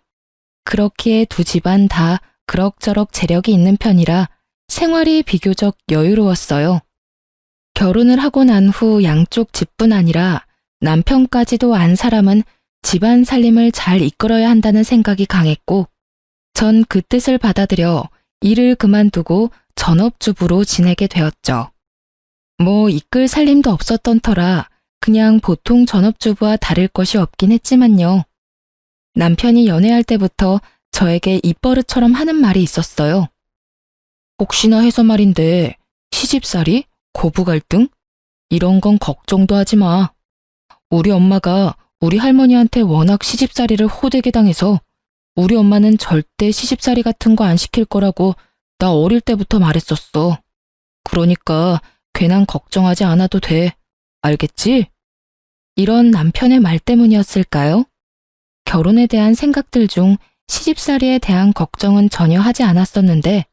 Speaker 1: 그렇기에 두 집안 다 그럭저럭 재력이 있는 편이라 생활이 비교적 여유로웠어요. 결혼을 하고 난 후 양쪽 집뿐 아니라 남편까지도 안 사람은 집안 살림을 잘 이끌어야 한다는 생각이 강했고 전 그 뜻을 받아들여 일을 그만두고 전업주부로 지내게 되었죠. 뭐 이끌 살림도 없었던 터라 그냥 보통 전업주부와 다를 것이 없긴 했지만요. 남편이 연애할 때부터 저에게 입버릇처럼 하는 말이 있었어요. 혹시나 해서 말인데 시집살이? 고부 갈등? 이런 건 걱정도 하지 마. 우리 엄마가 우리 할머니한테 워낙 시집살이를 호되게 당해서 우리 엄마는 절대 시집살이 같은 거 안 시킬 거라고 나 어릴 때부터 말했었어. 그러니까 괜한 걱정하지 않아도 돼. 알겠지? 이런 남편의 말 때문이었을까요? 결혼에 대한 생각들 중 시집살이에 대한 걱정은 전혀 하지 않았었는데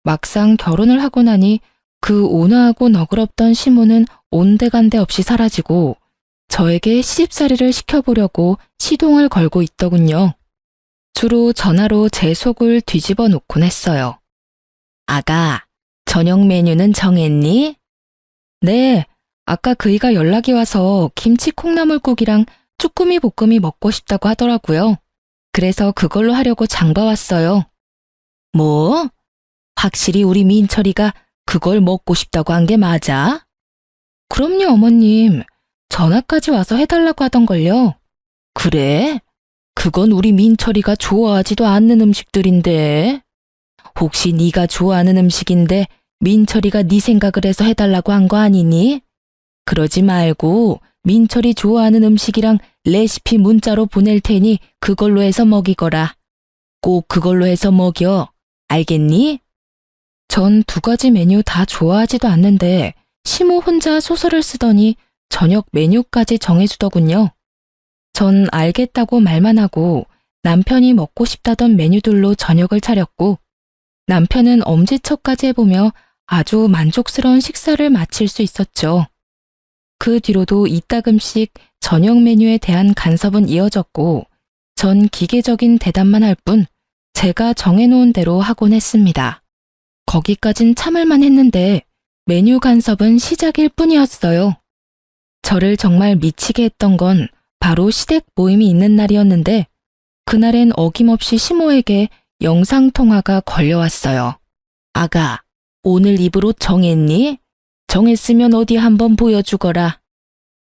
Speaker 1: 막상 결혼을 하고 나니 그 온화하고 너그럽던 시모는 온데간데 없이 사라지고 저에게 시집살이를 시켜보려고 시동을 걸고 있더군요. 주로 전화로 제 속을 뒤집어 놓곤 했어요. 아가, 저녁 메뉴는 정했니? 네, 아까 그이가 연락이 와서 김치 콩나물국이랑 쭈꾸미 볶음이 먹고 싶다고 하더라고요. 그래서 그걸로 하려고 장봐왔어요. 뭐? 확실히 우리 민철이가 그걸 먹고 싶다고 한 게 맞아? 그럼요, 어머님. 전화까지 와서 해달라고 하던걸요. 그래? 그건 우리 민철이가 좋아하지도 않는 음식들인데. 혹시 네가 좋아하는 음식인데 민철이가 네 생각을 해서 해달라고 한 거 아니니? 그러지 말고 민철이 좋아하는 음식이랑 레시피 문자로 보낼 테니 그걸로 해서 먹이거라. 꼭 그걸로 해서 먹여. 알겠니? 전 2가지 메뉴 다 좋아하지도 않는데 시모 혼자 소설을 쓰더니 저녁 메뉴까지 정해주더군요. 전 알겠다고 말만 하고 남편이 먹고 싶다던 메뉴들로 저녁을 차렸고 남편은 엄지척까지 해보며 아주 만족스러운 식사를 마칠 수 있었죠. 그 뒤로도 이따금씩 저녁 메뉴에 대한 간섭은 이어졌고 전 기계적인 대답만 할 뿐 제가 정해놓은 대로 하곤 했습니다. 거기까진 참을만 했는데 메뉴 간섭은 시작일 뿐이었어요. 저를 정말 미치게 했던 건 바로 시댁 모임이 있는 날이었는데 그날엔 어김없이 시모에게 영상통화가 걸려왔어요. 아가, 오늘 입을 옷 정했니? 정했으면 어디 한번 보여주거라.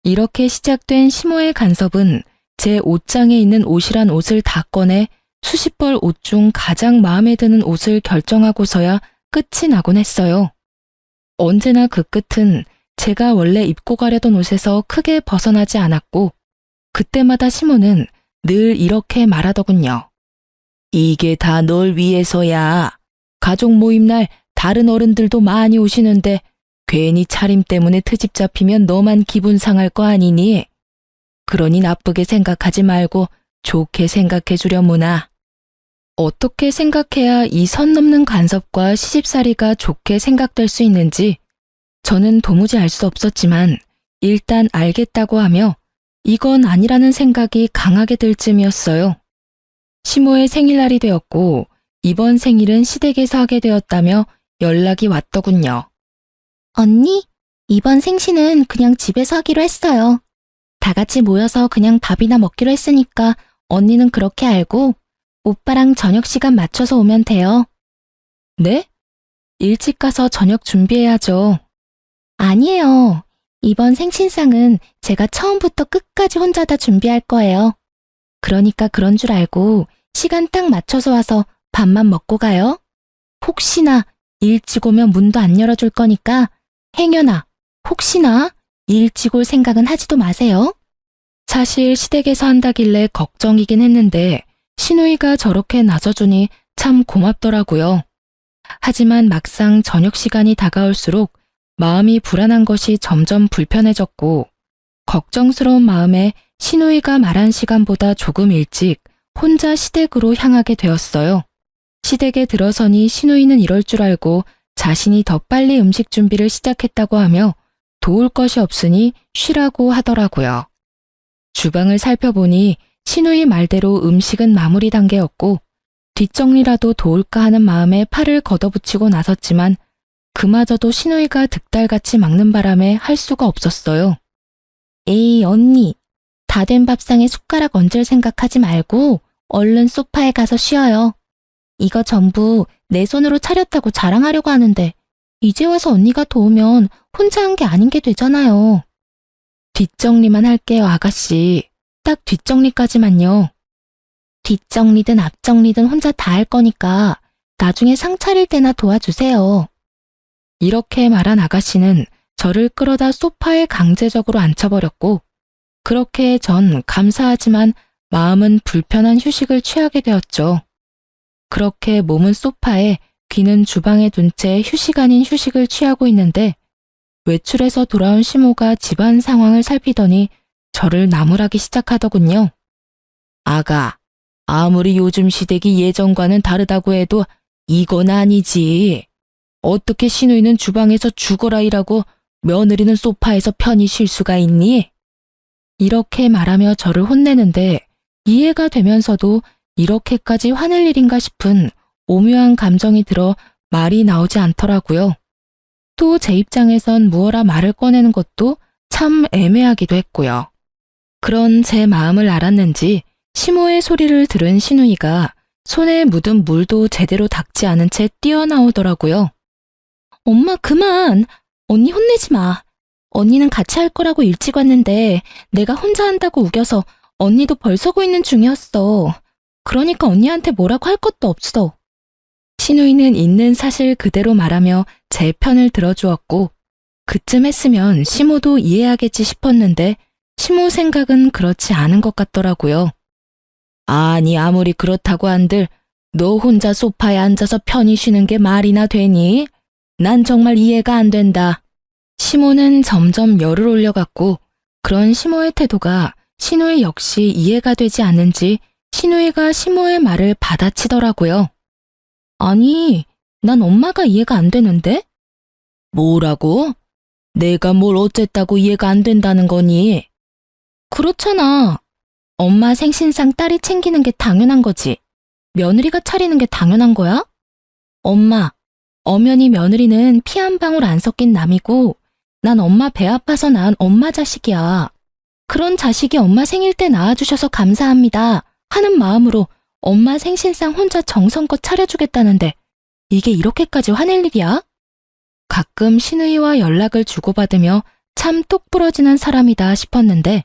Speaker 1: 이렇게 시작된 시모의 간섭은 제 옷장에 있는 옷이란 옷을 다 꺼내 수십 벌 옷 중 가장 마음에 드는 옷을 결정하고서야 끝이 나곤 했어요. 언제나 그 끝은 제가 원래 입고 가려던 옷에서 크게 벗어나지 않았고 그때마다 시모는 늘 이렇게 말하더군요. 이게 다 널 위해서야. 가족 모임 날 다른 어른들도 많이 오시는데 괜히 차림 때문에 트집 잡히면 너만 기분 상할 거 아니니? 그러니 나쁘게 생각하지 말고 좋게 생각해 주려무나. 어떻게 생각해야 이 선 넘는 간섭과 시집살이가 좋게 생각될 수 있는지 저는 도무지 알 수 없었지만 일단 알겠다고 하며 이건 아니라는 생각이 강하게 들 쯤이었어요. 시모의 생일날이 되었고 이번 생일은 시댁에서 하게 되었다며 연락이 왔더군요. 언니, 이번 생신은 그냥 집에서 하기로 했어요. 다 같이 모여서 그냥 밥이나 먹기로 했으니까 언니는 그렇게 알고 오빠랑 저녁 시간 맞춰서 오면 돼요. 네? 일찍 가서 저녁 준비해야죠. 아니에요. 이번 생신상은 제가 처음부터 끝까지 혼자 다 준비할 거예요. 그러니까 그런 줄 알고 시간 딱 맞춰서 와서 밥만 먹고 가요. 혹시나 일찍 오면 문도 안 열어줄 거니까 행여나 혹시나 일찍 올 생각은 하지도 마세요. 사실 시댁에서 한다길래 걱정이긴 했는데 시누이가 저렇게 나서주니 참 고맙더라고요. 하지만 막상 저녁 시간이 다가올수록 마음이 불안한 것이 점점 불편해졌고 걱정스러운 마음에 시누이가 말한 시간보다 조금 일찍 혼자 시댁으로 향하게 되었어요. 시댁에 들어서니 시누이는 이럴 줄 알고 자신이 더 빨리 음식 준비를 시작했다고 하며 도울 것이 없으니 쉬라고 하더라고요. 주방을 살펴보니 시누이 말대로 음식은 마무리 단계였고 뒷정리라도 도울까 하는 마음에 팔을 걷어붙이고 나섰지만 그마저도 시누이가 득달같이 막는 바람에 할 수가 없었어요. 에이 언니, 다 된 밥상에 숟가락 얹을 생각하지 말고 얼른 소파에 가서 쉬어요. 이거 전부 내 손으로 차렸다고 자랑하려고 하는데 이제 와서 언니가 도우면 혼자 한 게 아닌 게 되잖아요. 뒷정리만 할게요, 아가씨. 딱 뒷정리까지만요. 뒷정리든 앞정리든 혼자 다 할 거니까 나중에 상 차릴 때나 도와주세요. 이렇게 말한 아가씨는 저를 끌어다 소파에 강제적으로 앉혀버렸고 그렇게 전 감사하지만 마음은 불편한 휴식을 취하게 되었죠. 그렇게 몸은 소파에 귀는 주방에 둔 채 휴식 아닌 휴식을 취하고 있는데 외출해서 돌아온 시모가 집안 상황을 살피더니 저를 나무라기 시작하더군요. 아가, 아무리 요즘 시댁이 예전과는 다르다고 해도 이건 아니지. 어떻게 신우이는 주방에서 죽어라 일하고 며느리는 소파에서 편히 쉴 수가 있니? 이렇게 말하며 저를 혼내는데 이해가 되면서도 이렇게까지 화낼 일인가 싶은 오묘한 감정이 들어 말이 나오지 않더라고요. 또 제 입장에선 무어라 말을 꺼내는 것도 참 애매하기도 했고요. 그런 제 마음을 알았는지 시모의 소리를 들은 신우이가 손에 묻은 물도 제대로 닦지 않은 채 뛰어나오더라고요. 엄마 그만! 언니 혼내지 마. 언니는 같이 할 거라고 일찍 왔는데 내가 혼자 한다고 우겨서 언니도 벌서고 있는 중이었어. 그러니까 언니한테 뭐라고 할 것도 없어. 신우이는 있는 사실 그대로 말하며 제 편을 들어주었고 그쯤 했으면 시모도 이해하겠지 싶었는데 시모 생각은 그렇지 않은 것 같더라고요. 아니 아무리 그렇다고 한들 너 혼자 소파에 앉아서 편히 쉬는 게 말이나 되니? 난 정말 이해가 안 된다. 시모는 점점 열을 올려갔고 그런 시모의 태도가 신우이 역시 이해가 되지 않는지 신우이가 시모의 말을 받아치더라고요. 아니, 난 엄마가 이해가 안 되는데? 뭐라고? 내가 뭘 어쨌다고 이해가 안 된다는 거니? 그렇잖아. 엄마 생신상 딸이 챙기는 게 당연한 거지. 며느리가 차리는 게 당연한 거야? 엄마, 엄연히 며느리는 피 한 방울 안 섞인 남이고 난 엄마 배 아파서 낳은 엄마 자식이야. 그런 자식이 엄마 생일 때 낳아주셔서 감사합니다 하는 마음으로 엄마 생신상 혼자 정성껏 차려주겠다는데 이게 이렇게까지 화낼 일이야? 가끔 신우이와 연락을 주고받으며 참 똑부러지는 사람이다 싶었는데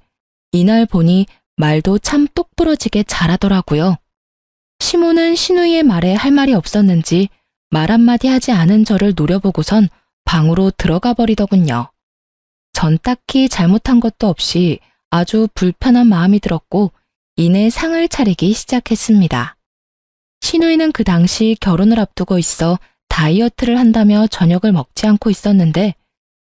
Speaker 1: 이날 보니 말도 참 똑부러지게 잘하더라고요. 시모는 신우이의 말에 할 말이 없었는지 말 한마디 하지 않은 저를 노려보고선 방으로 들어가 버리더군요. 전 딱히 잘못한 것도 없이 아주 불편한 마음이 들었고 이내 상을 차리기 시작했습니다. 신우이는 그 당시 결혼을 앞두고 있어 다이어트를 한다며 저녁을 먹지 않고 있었는데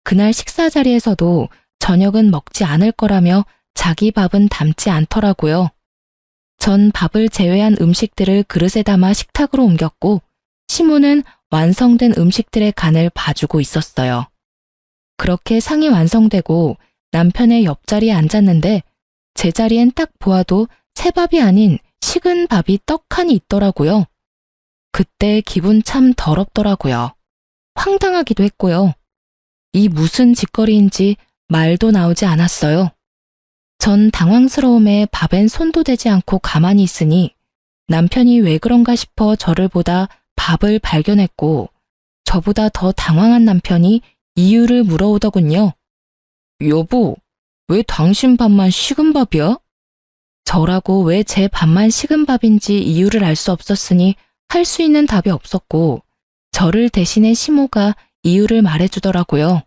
Speaker 1: 그날 식사 자리에서도 저녁은 먹지 않을 거라며 자기 밥은 담지 않더라고요. 전 밥을 제외한 음식들을 그릇에 담아 식탁으로 옮겼고 시모는 완성된 음식들의 간을 봐주고 있었어요. 그렇게 상이 완성되고 남편의 옆자리에 앉았는데 제 자리엔 딱 보아도 새밥이 아닌 식은 밥이 떡하니 있더라고요. 그때 기분 참 더럽더라고요. 황당하기도 했고요. 이 무슨 짓거리인지 말도 나오지 않았어요. 전 당황스러움에 밥엔 손도 대지 않고 가만히 있으니 남편이 왜 그런가 싶어 저를 보다 밥을 발견했고 저보다 더 당황한 남편이 이유를 물어오더군요. 여보, 왜 당신 밥만 식은 밥이야? 저라고 왜 제 밥만 식은 밥인지 이유를 알 수 없었으니 할 수 있는 답이 없었고 저를 대신해 시모가 이유를 말해주더라고요.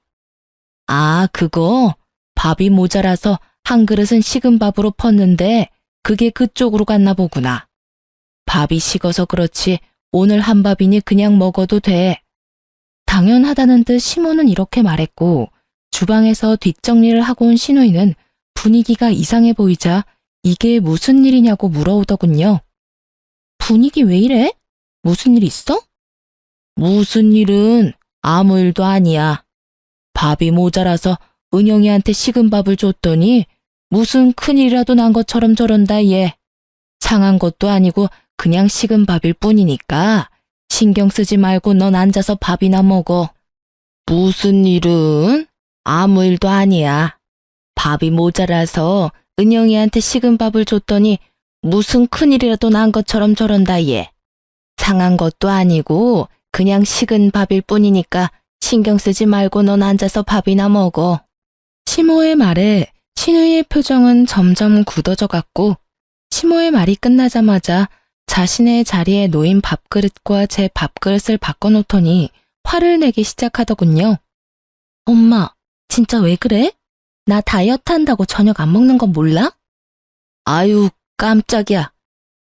Speaker 1: 아, 그거 밥이 모자라서 한 그릇은 식은 밥으로 펐는데 그게 그쪽으로 갔나 보구나. 밥이 식어서 그렇지 오늘 한 밥이니 그냥 먹어도 돼. 당연하다는 듯 시모는 이렇게 말했고 주방에서 뒷정리를 하고 온 신우이는 분위기가 이상해 보이자 이게 무슨 일이냐고 물어오더군요. 분위기 왜 이래? 무슨 일 있어? 무슨 일은 아무 일도 아니야. 밥이 모자라서 은영이한테 식은 밥을 줬더니 무슨 큰일이라도 난 것처럼 저런다 얘. 상한 것도 아니고 그냥 식은 밥일 뿐이니까 신경 쓰지 말고 넌 앉아서 밥이나 먹어. 무슨 일은? 아무 일도 아니야. 밥이 모자라서 은영이한테 식은 밥을 줬더니 무슨 큰일이라도 난 것처럼 저런다 얘. 상한 것도 아니고 그냥 식은 밥일 뿐이니까 신경 쓰지 말고 넌 앉아서 밥이나 먹어. 시모의 말에 신우이의 표정은 점점 굳어져 갔고 시모의 말이 끝나자마자 자신의 자리에 놓인 밥그릇과 제 밥그릇을 바꿔놓더니 화를 내기 시작하더군요. 엄마, 진짜 왜 그래? 나 다이어트 한다고 저녁 안 먹는 건 몰라? 아유, 깜짝이야.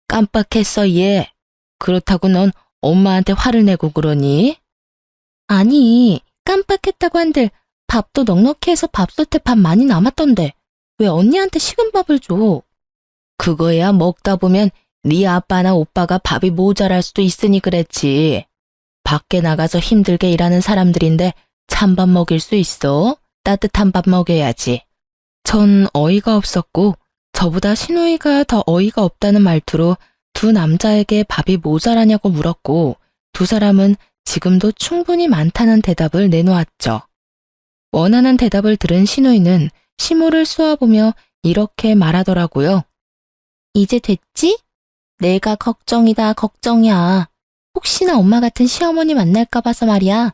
Speaker 1: 깜빡했어, 얘. 그렇다고 넌 엄마한테 화를 내고 그러니? 아니, 깜빡했다고 한들 밥도 넉넉히 해서 밥솥에 밥 많이 남았던데 왜 언니한테 식은 밥을 줘? 그거야 먹다 보면 네 아빠나 오빠가 밥이 모자랄 수도 있으니 그랬지. 밖에 나가서 힘들게 일하는 사람들인데 찬밥 먹일 수 있어? 따뜻한 밥 먹여야지. 전 어이가 없었고 저보다 시누이가 더 어이가 없다는 말투로 두 남자에게 밥이 모자라냐고 물었고 두 사람은 지금도 충분히 많다는 대답을 내놓았죠. 원하는 대답을 들은 시누이는 시모를 쏘아보며 이렇게 말하더라고요. 이제 됐지? 내가 걱정이다 걱정이야. 혹시나 엄마 같은 시어머니 만날까 봐서 말이야.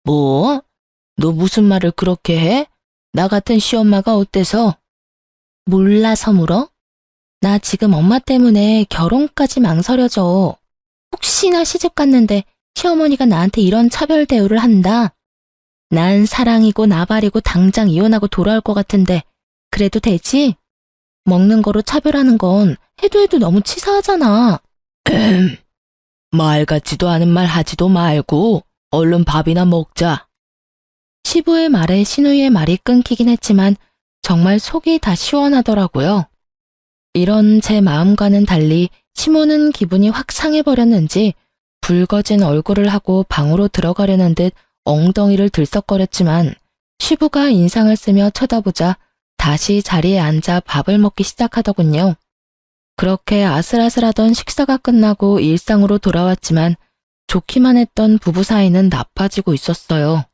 Speaker 1: 뭐? 너 무슨 말을 그렇게 해? 나 같은 시엄마가 어때서? 몰라서 물어? 나 지금 엄마 때문에 결혼까지 망설여져. 혹시나 시집 갔는데 시어머니가 나한테 이런 차별 대우를 한다. 난 사랑이고 나발이고 당장 이혼하고 돌아올 것 같은데 그래도 되지? 먹는 거로 차별하는 건 해도 너무 치사하잖아. 말 같지도 않은 말 하지도 말고 얼른 밥이나 먹자. 시부의 말에 시누이의 말이 끊기긴 했지만 정말 속이 다 시원하더라고요. 이런 제 마음과는 달리 시모는 기분이 확 상해버렸는지 붉어진 얼굴을 하고 방으로 들어가려는 듯 엉덩이를 들썩거렸지만 시부가 인상을 쓰며 쳐다보자 다시 자리에 앉아 밥을 먹기 시작하더군요. 그렇게 아슬아슬하던 식사가 끝나고 일상으로 돌아왔지만 좋기만 했던 부부 사이는 나빠지고 있었어요.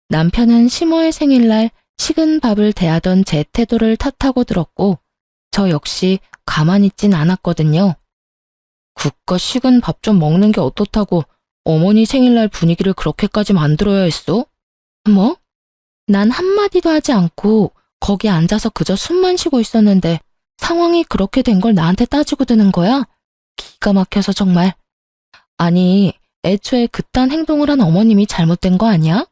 Speaker 1: 남편은 시모의 생일날 식은 밥을 대하던 제 태도를 탓하고 들었고 저 역시 가만히 있진 않았거든요. 국가 식은 밥 좀 먹는 게 어떻다고 어머니 생일날 분위기를 그렇게까지 만들어야 했어? 뭐? 난 한마디도 하지 않고 거기 앉아서 그저 숨만 쉬고 있었는데 상황이 그렇게 된 걸 나한테 따지고 드는 거야? 기가 막혀서 정말. 아니, 애초에 그딴 행동을 한 어머님이 잘못된 거 아니야?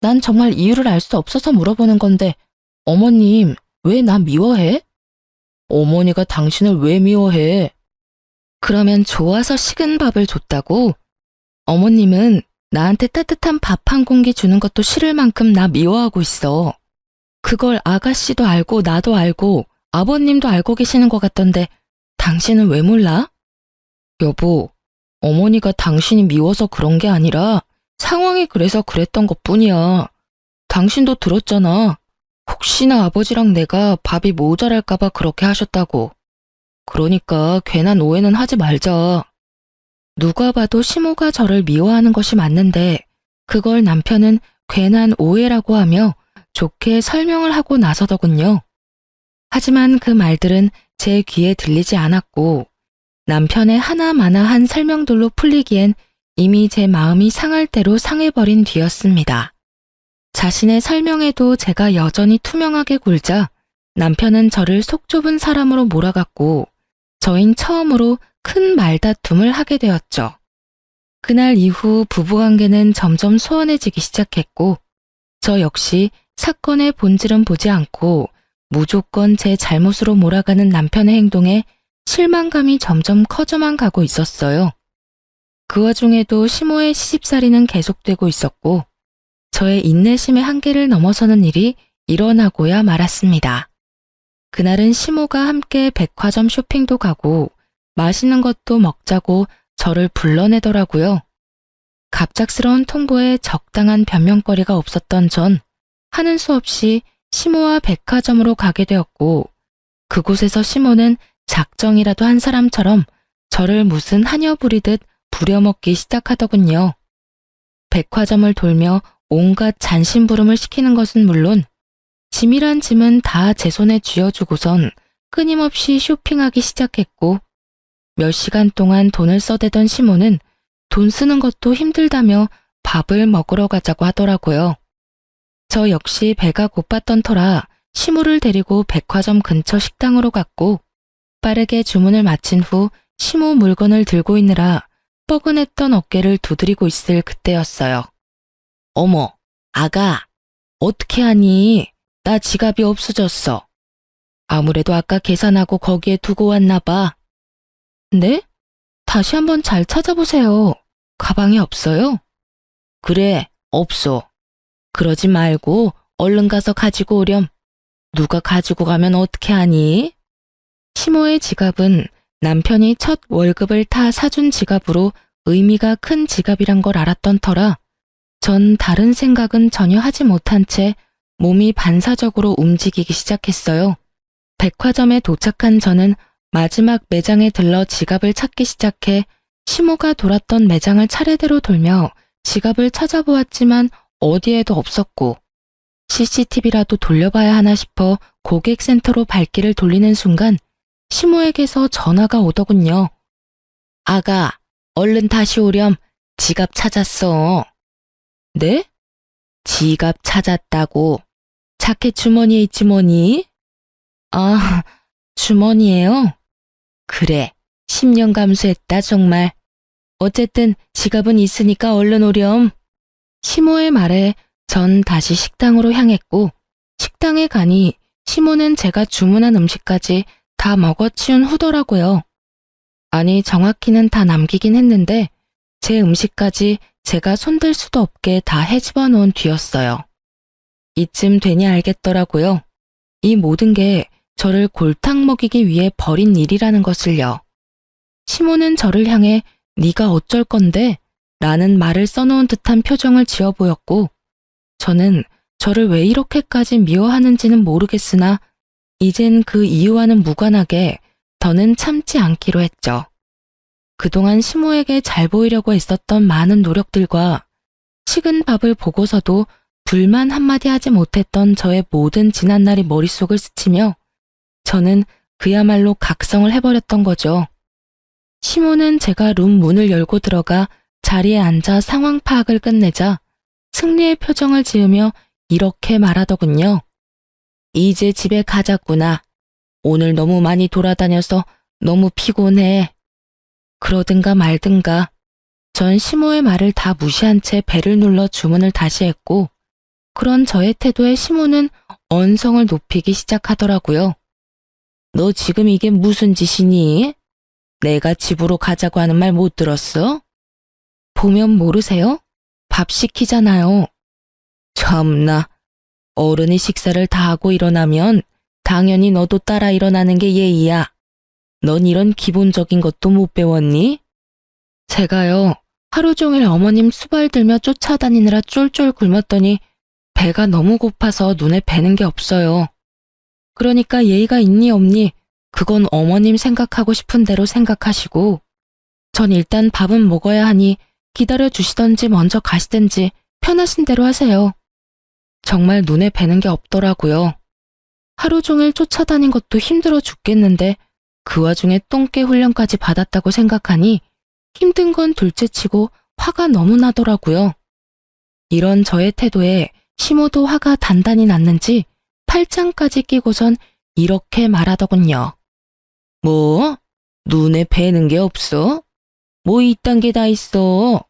Speaker 1: 난 정말 이유를 알 수 없어서 물어보는 건데 어머님, 왜 나 미워해? 어머니가 당신을 왜 미워해? 그러면 좋아서 식은 밥을 줬다고? 어머님은 나한테 따뜻한 밥 한 공기 주는 것도 싫을 만큼 나 미워하고 있어. 그걸 아가씨도 알고 나도 알고 아버님도 알고 계시는 것 같던데 당신은 왜 몰라? 여보, 어머니가 당신이 미워서 그런 게 아니라 상황이 그래서 그랬던 것뿐이야. 당신도 들었잖아. 혹시나 아버지랑 내가 밥이 모자랄까봐 그렇게 하셨다고. 그러니까 괜한 오해는 하지 말자. 누가 봐도 시모가 저를 미워하는 것이 맞는데 그걸 남편은 괜한 오해라고 하며 좋게 설명을 하고 나서더군요. 하지만 그 말들은 제 귀에 들리지 않았고 남편의 하나마나한 설명들로 풀리기엔 이미 제 마음이 상할 대로 상해버린 뒤였습니다. 자신의 설명에도 제가 여전히 투명하게 굴자 남편은 저를 속 좁은 사람으로 몰아갔고 저흰 처음으로 큰 말다툼을 하게 되었죠. 그날 이후 부부관계는 점점 소원해지기 시작했고 저 역시 사건의 본질은 보지 않고 무조건 제 잘못으로 몰아가는 남편의 행동에 실망감이 점점 커져만 가고 있었어요. 그 와중에도 시모의 시집살이는 계속되고 있었고 저의 인내심의 한계를 넘어서는 일이 일어나고야 말았습니다. 그날은 시모가 함께 백화점 쇼핑도 가고 맛있는 것도 먹자고 저를 불러내더라고요. 갑작스러운 통보에 적당한 변명거리가 없었던 전 하는 수 없이 시모와 백화점으로 가게 되었고 그곳에서 시모는 작정이라도 한 사람처럼 저를 무슨 하녀 부리듯 부려먹기 시작하더군요. 백화점을 돌며 온갖 잔심부름을 시키는 것은 물론 짐이란 짐은 다 제 손에 쥐어주고선 끊임없이 쇼핑하기 시작했고 몇 시간 동안 돈을 써대던 시모는 돈 쓰는 것도 힘들다며 밥을 먹으러 가자고 하더라고요. 저 역시 배가 고팠던 터라 시모를 데리고 백화점 근처 식당으로 갔고 빠르게 주문을 마친 후 시모 물건을 들고 있느라 뻐근했던 어깨를 두드리고 있을 그때였어요. 어머, 아가, 어떻게 하니? 나 지갑이 없어졌어. 아무래도 아까 계산하고 거기에 두고 왔나 봐. 네? 다시 한번 잘 찾아보세요. 가방에 없어요? 그래, 없어. 그러지 말고 얼른 가서 가지고 오렴. 누가 가지고 가면 어떻게 하니? 시모의 지갑은 남편이 첫 월급을 타 사준 지갑으로 의미가 큰 지갑이란 걸 알았던 터라 전 다른 생각은 전혀 하지 못한 채 몸이 반사적으로 움직이기 시작했어요. 백화점에 도착한 저는 마지막 매장에 들러 지갑을 찾기 시작해 시모가 돌았던 매장을 차례대로 돌며 지갑을 찾아보았지만 어디에도 없었고 CCTV라도 돌려봐야 하나 싶어 고객센터로 발길을 돌리는 순간 시모에게서 전화가 오더군요. 아가, 얼른 다시 오렴. 지갑 찾았어. 네? 지갑 찾았다고. 자켓 주머니에 있지 뭐니? 아, 주머니에요? 그래, 10년 감수했다 정말. 어쨌든 지갑은 있으니까 얼른 오렴. 시모의 말에 전 다시 식당으로 향했고 식당에 가니 시모는 제가 주문한 음식까지 다 먹어치운 후더라고요. 아니 정확히는 다 남기긴 했는데 제 음식까지 제가 손댈 수도 없게 다 헤집어 놓은 뒤였어요. 이쯤 되니 알겠더라고요. 이 모든 게 저를 골탕 먹이기 위해 벌인 일이라는 것을요. 시모는 저를 향해 네가 어쩔 건데? 라는 말을 써놓은 듯한 표정을 지어 보였고 저는 저를 왜 이렇게까지 미워하는지는 모르겠으나 이젠 그 이유와는 무관하게 더는 참지 않기로 했죠. 그동안 시모에게 잘 보이려고 애썼던 많은 노력들과 식은 밥을 보고서도 불만 한마디 하지 못했던 저의 모든 지난날이 머릿속을 스치며 저는 그야말로 각성을 해버렸던 거죠. 시모는 제가 룸 문을 열고 들어가 자리에 앉아 상황 파악을 끝내자 승리의 표정을 지으며 이렇게 말하더군요. 이제 집에 가자꾸나. 오늘 너무 많이 돌아다녀서 너무 피곤해. 그러든가 말든가. 전 시모의 말을 다 무시한 채 배를 눌러 주문을 다시 했고 그런 저의 태도에 시모는 언성을 높이기 시작하더라고요. 너 지금 이게 무슨 짓이니? 내가 집으로 가자고 하는 말 못 들었어? 보면 모르세요? 밥 시키잖아요. 참나, 어른이 식사를 다 하고 일어나면 당연히 너도 따라 일어나는 게 예의야. 넌 이런 기본적인 것도 못 배웠니? 제가요, 하루 종일 어머님 수발 들며 쫓아다니느라 쫄쫄 굶었더니 배가 너무 고파서 눈에 뵈는 게 없어요. 그러니까 예의가 있니 없니 그건 어머님 생각하고 싶은 대로 생각하시고 전 일단 밥은 먹어야 하니 기다려 주시던지 먼저 가시든지 편하신 대로 하세요. 정말 눈에 뵈는 게 없더라고요. 하루 종일 쫓아다닌 것도 힘들어 죽겠는데 그 와중에 똥개 훈련까지 받았다고 생각하니 힘든 건 둘째치고 화가 너무 나더라고요. 이런 저의 태도에 시모도 화가 단단히 났는지 팔짱까지 끼고선 이렇게 말하더군요. 뭐? 눈에 뵈는 게 없어? 뭐 이딴 게 다 있어?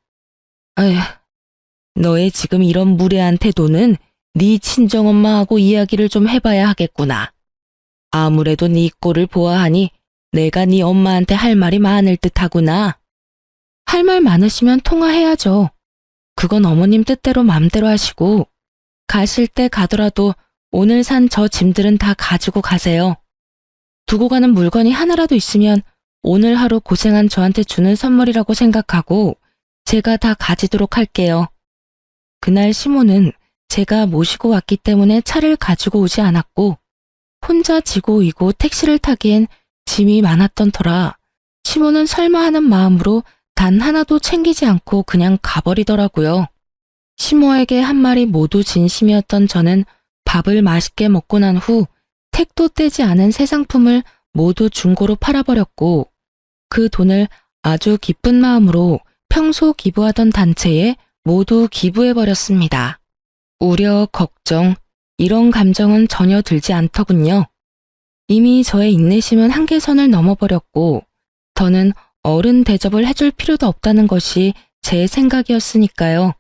Speaker 1: 아휴, 너의 지금 이런 무례한 태도는 네 친정엄마하고 이야기를 좀 해봐야 하겠구나. 아무래도 네 꼴을 보아하니 내가 네 엄마한테 할 말이 많을 듯하구나. 할 말 많으시면 통화해야죠. 그건 어머님 뜻대로 맘대로 하시고 가실 때 가더라도 오늘 산 저 짐들은 다 가지고 가세요. 두고 가는 물건이 하나라도 있으면 오늘 하루 고생한 저한테 주는 선물이라고 생각하고 제가 다 가지도록 할게요. 그날 시모는 제가 모시고 왔기 때문에 차를 가지고 오지 않았고 혼자 지고 이고 택시를 타기엔 짐이 많았던 터라 시모는 설마 하는 마음으로 단 하나도 챙기지 않고 그냥 가버리더라고요. 시모에게 한 말이 모두 진심이었던 저는 밥을 맛있게 먹고 난 후 택도 떼지 않은 새 상품을 모두 중고로 팔아버렸고 그 돈을 아주 기쁜 마음으로 평소 기부하던 단체에 모두 기부해버렸습니다. 우려, 걱정, 이런 감정은 전혀 들지 않더군요. 이미 저의 인내심은 한계선을 넘어버렸고 더는 어른 대접을 해줄 필요도 없다는 것이 제 생각이었으니까요.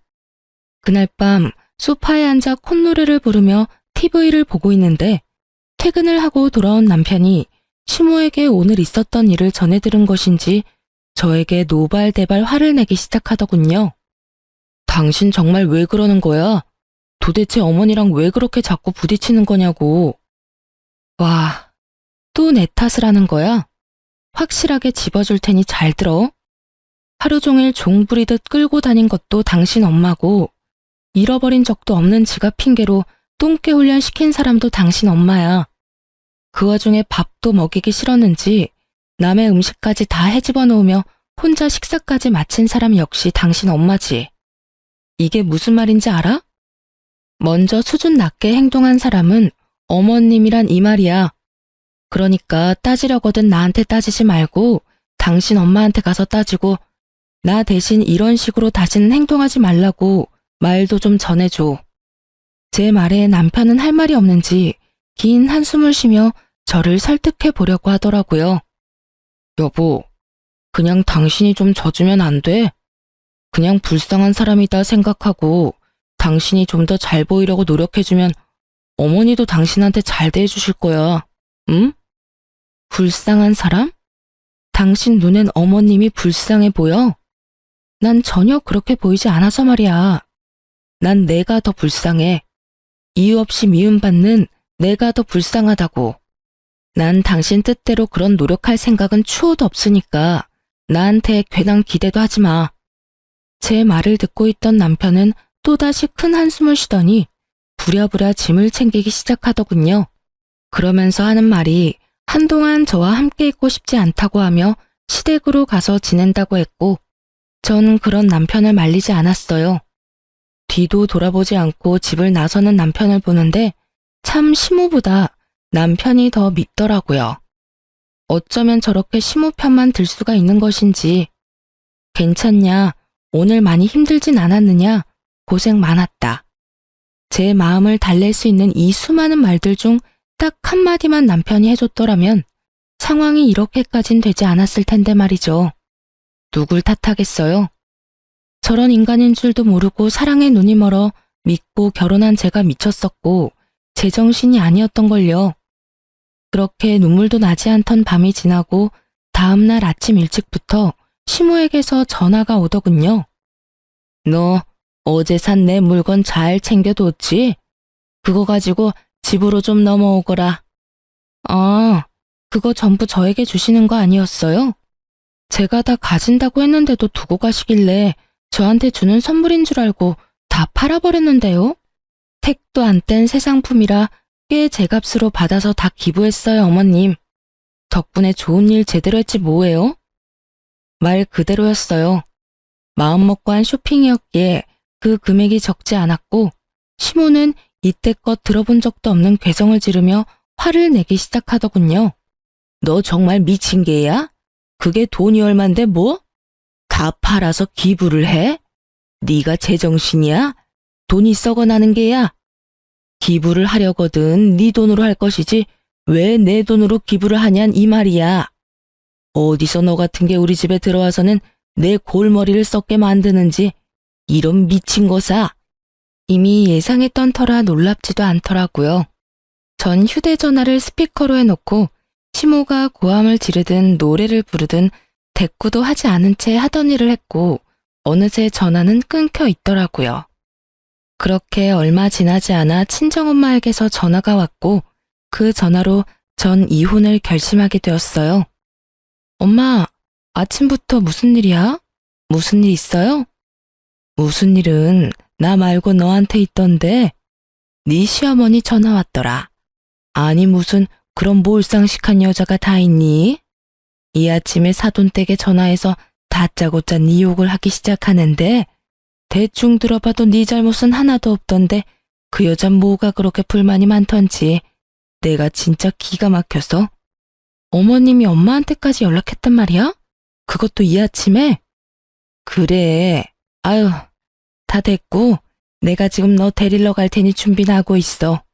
Speaker 1: 그날 밤 소파에 앉아 콧노래를 부르며 TV를 보고 있는데 퇴근을 하고 돌아온 남편이 시모에게 오늘 있었던 일을 전해 들은 것인지 저에게 노발대발 화를 내기 시작하더군요. 당신 정말 왜 그러는 거야? 도대체 어머니랑 왜 그렇게 자꾸 부딪히는 거냐고. 와, 또 내 탓을 하는 거야? 확실하게 집어줄 테니 잘 들어. 하루 종일 종 부리듯 끌고 다닌 것도 당신 엄마고, 잃어버린 적도 없는 지갑 핑계로 똥개 훈련 시킨 사람도 당신 엄마야. 그 와중에 밥도 먹이기 싫었는지 남의 음식까지 다 헤집어 놓으며 혼자 식사까지 마친 사람 역시 당신 엄마지. 이게 무슨 말인지 알아? 먼저 수준 낮게 행동한 사람은 어머님이란 이 말이야. 그러니까 따지려거든 나한테 따지지 말고 당신 엄마한테 가서 따지고, 나 대신 이런 식으로 다시는 행동하지 말라고 말도 좀 전해줘. 제 말에 남편은 할 말이 없는지 긴 한숨을 쉬며 저를 설득해 보려고 하더라고요. 여보, 그냥 당신이 좀 져주면 안 돼? 그냥 불쌍한 사람이다 생각하고 당신이 좀 더 잘 보이려고 노력해주면 어머니도 당신한테 잘 대해주실 거야. 응? 불쌍한 사람? 당신 눈엔 어머님이 불쌍해 보여? 난 전혀 그렇게 보이지 않아서 말이야. 난 내가 더 불쌍해. 이유 없이 미움받는 내가 더 불쌍하다고. 난 당신 뜻대로 그런 노력할 생각은 추호도 없으니까 나한테 괜한 기대도 하지 마. 제 말을 듣고 있던 남편은 또다시 큰 한숨을 쉬더니 부랴부랴 짐을 챙기기 시작하더군요. 그러면서 하는 말이 한동안 저와 함께 있고 싶지 않다고 하며 시댁으로 가서 지낸다고 했고, 전 그런 남편을 말리지 않았어요. 뒤도 돌아보지 않고 집을 나서는 남편을 보는데 참 시모보다 남편이 더 밉더라고요. 어쩌면 저렇게 시모 편만 들 수가 있는 것인지. 괜찮냐? 오늘 많이 힘들진 않았느냐? 고생 많았다. 제 마음을 달랠 수 있는 이 수많은 말들 중 딱 한마디만 남편이 해줬더라면 상황이 이렇게까진 되지 않았을 텐데 말이죠. 누굴 탓하겠어요? 저런 인간인 줄도 모르고 사랑에 눈이 멀어 믿고 결혼한 제가 미쳤었고 제정신이 아니었던걸요. 그렇게 눈물도 나지 않던 밤이 지나고 다음날 아침 일찍부터 시모에게서 전화가 오더군요. 너 어제 산 내 물건 잘 챙겨뒀지? 그거 가지고 집으로 좀 넘어오거라. 아, 그거 전부 저에게 주시는 거 아니었어요? 제가 다 가진다고 했는데도 두고 가시길래 저한테 주는 선물인 줄 알고 다 팔아버렸는데요. 택도 안 뗀 새 상품이라 꽤 제값으로 받아서 다 기부했어요, 어머님. 덕분에 좋은 일 제대로 했지 뭐예요? 말 그대로였어요. 마음먹고 한 쇼핑이었기에 그 금액이 적지 않았고, 시모는 이때껏 들어본 적도 없는 괴성을 지르며 화를 내기 시작하더군요. 너 정말 미친 개야? 그게 돈이 얼만데 뭐? 다 팔아서 기부를 해? 네가 제정신이야? 돈이 썩어나는 게야? 기부를 하려거든 네 돈으로 할 것이지 왜 내 돈으로 기부를 하냔 이 말이야. 어디서 너 같은 게 우리 집에 들어와서는 내 골머리를 썩게 만드는지 이런 미친 거사. 이미 예상했던 터라 놀랍지도 않더라고요. 전 휴대전화를 스피커로 해놓고 시모가 고함을 지르든 노래를 부르든 대꾸도 하지 않은 채 하던 일을 했고 어느새 전화는 끊겨 있더라고요. 그렇게 얼마 지나지 않아 친정엄마에게서 전화가 왔고 그 전화로 전 이혼을 결심하게 되었어요. 엄마, 아침부터 무슨 일이야? 무슨 일 있어요? 무슨 일은 나 말고 너한테 있던데 네 시어머니 전화 왔더라. 아니 무슨 그런 몰상식한 여자가 다 있니? 이 아침에 사돈댁에 전화해서 다짜고짜 네 욕을 하기 시작하는데 대충 들어봐도 네 잘못은 하나도 없던데 그 여잔 뭐가 그렇게 불만이 많던지 내가 진짜 기가 막혀서. 어머님이 엄마한테까지 연락했단 말이야? 그것도 이 아침에? 그래. 아유, 다 됐고 내가 지금 너 데리러 갈 테니 준비나 하고 있어.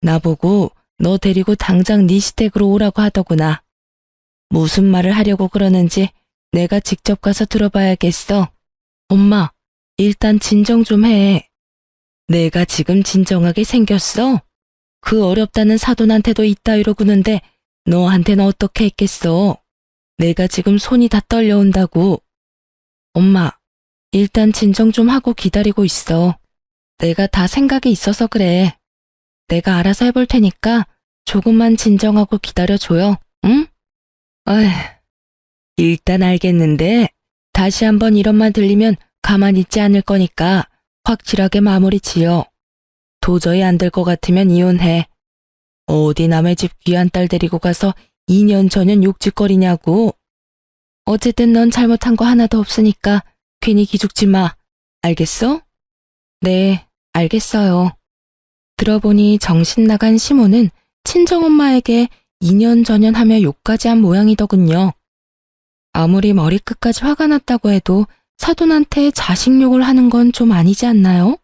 Speaker 1: 나보고 너 데리고 당장 네 시댁으로 오라고 하더구나. 무슨 말을 하려고 그러는지 내가 직접 가서 들어봐야겠어. 엄마, 일단 진정 좀 해. 내가 지금 진정하게 생겼어? 그 어렵다는 사돈한테도 이따위로 구는데 너한테는 어떻게 했겠어? 내가 지금 손이 다 떨려온다고. 엄마, 일단 진정 좀 하고 기다리고 있어. 내가 다 생각이 있어서 그래. 내가 알아서 해볼 테니까 조금만 진정하고 기다려줘요, 응? 아휴, 일단 알겠는데 다시 한번 이런 말 들리면 가만히 있지 않을 거니까 확실하게 마무리 지어. 도저히 안 될 것 같으면 이혼해. 어디 남의 집 귀한 딸 데리고 가서 2년 전년 욕짓거리냐고. 어쨌든 넌 잘못한 거 하나도 없으니까 괜히 기죽지 마. 알겠어? 네, 알겠어요. 들어보니 정신 나간 시모는 친정엄마에게 2년 전연하며 욕까지 한 모양이더군요. 아무리 머리끝까지 화가 났다고 해도 사돈한테 자식욕을 하는 건 좀 아니지 않나요?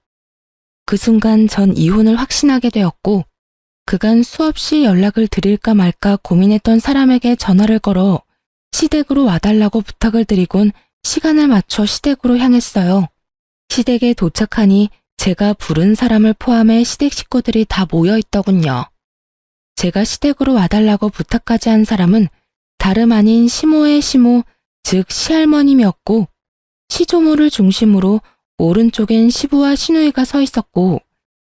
Speaker 1: 그 순간 전 이혼을 확신하게 되었고, 그간 수없이 연락을 드릴까 말까 고민했던 사람에게 전화를 걸어 시댁으로 와달라고 부탁을 드리곤 시간을 맞춰 시댁으로 향했어요. 시댁에 도착하니 제가 부른 사람을 포함해 시댁 식구들이 다 모여 있더군요. 제가 시댁으로 와달라고 부탁까지 한 사람은 다름 아닌 시모의 시모, 즉 시할머님이었고, 시조모를 중심으로 오른쪽엔 시부와 시누이가 서 있었고,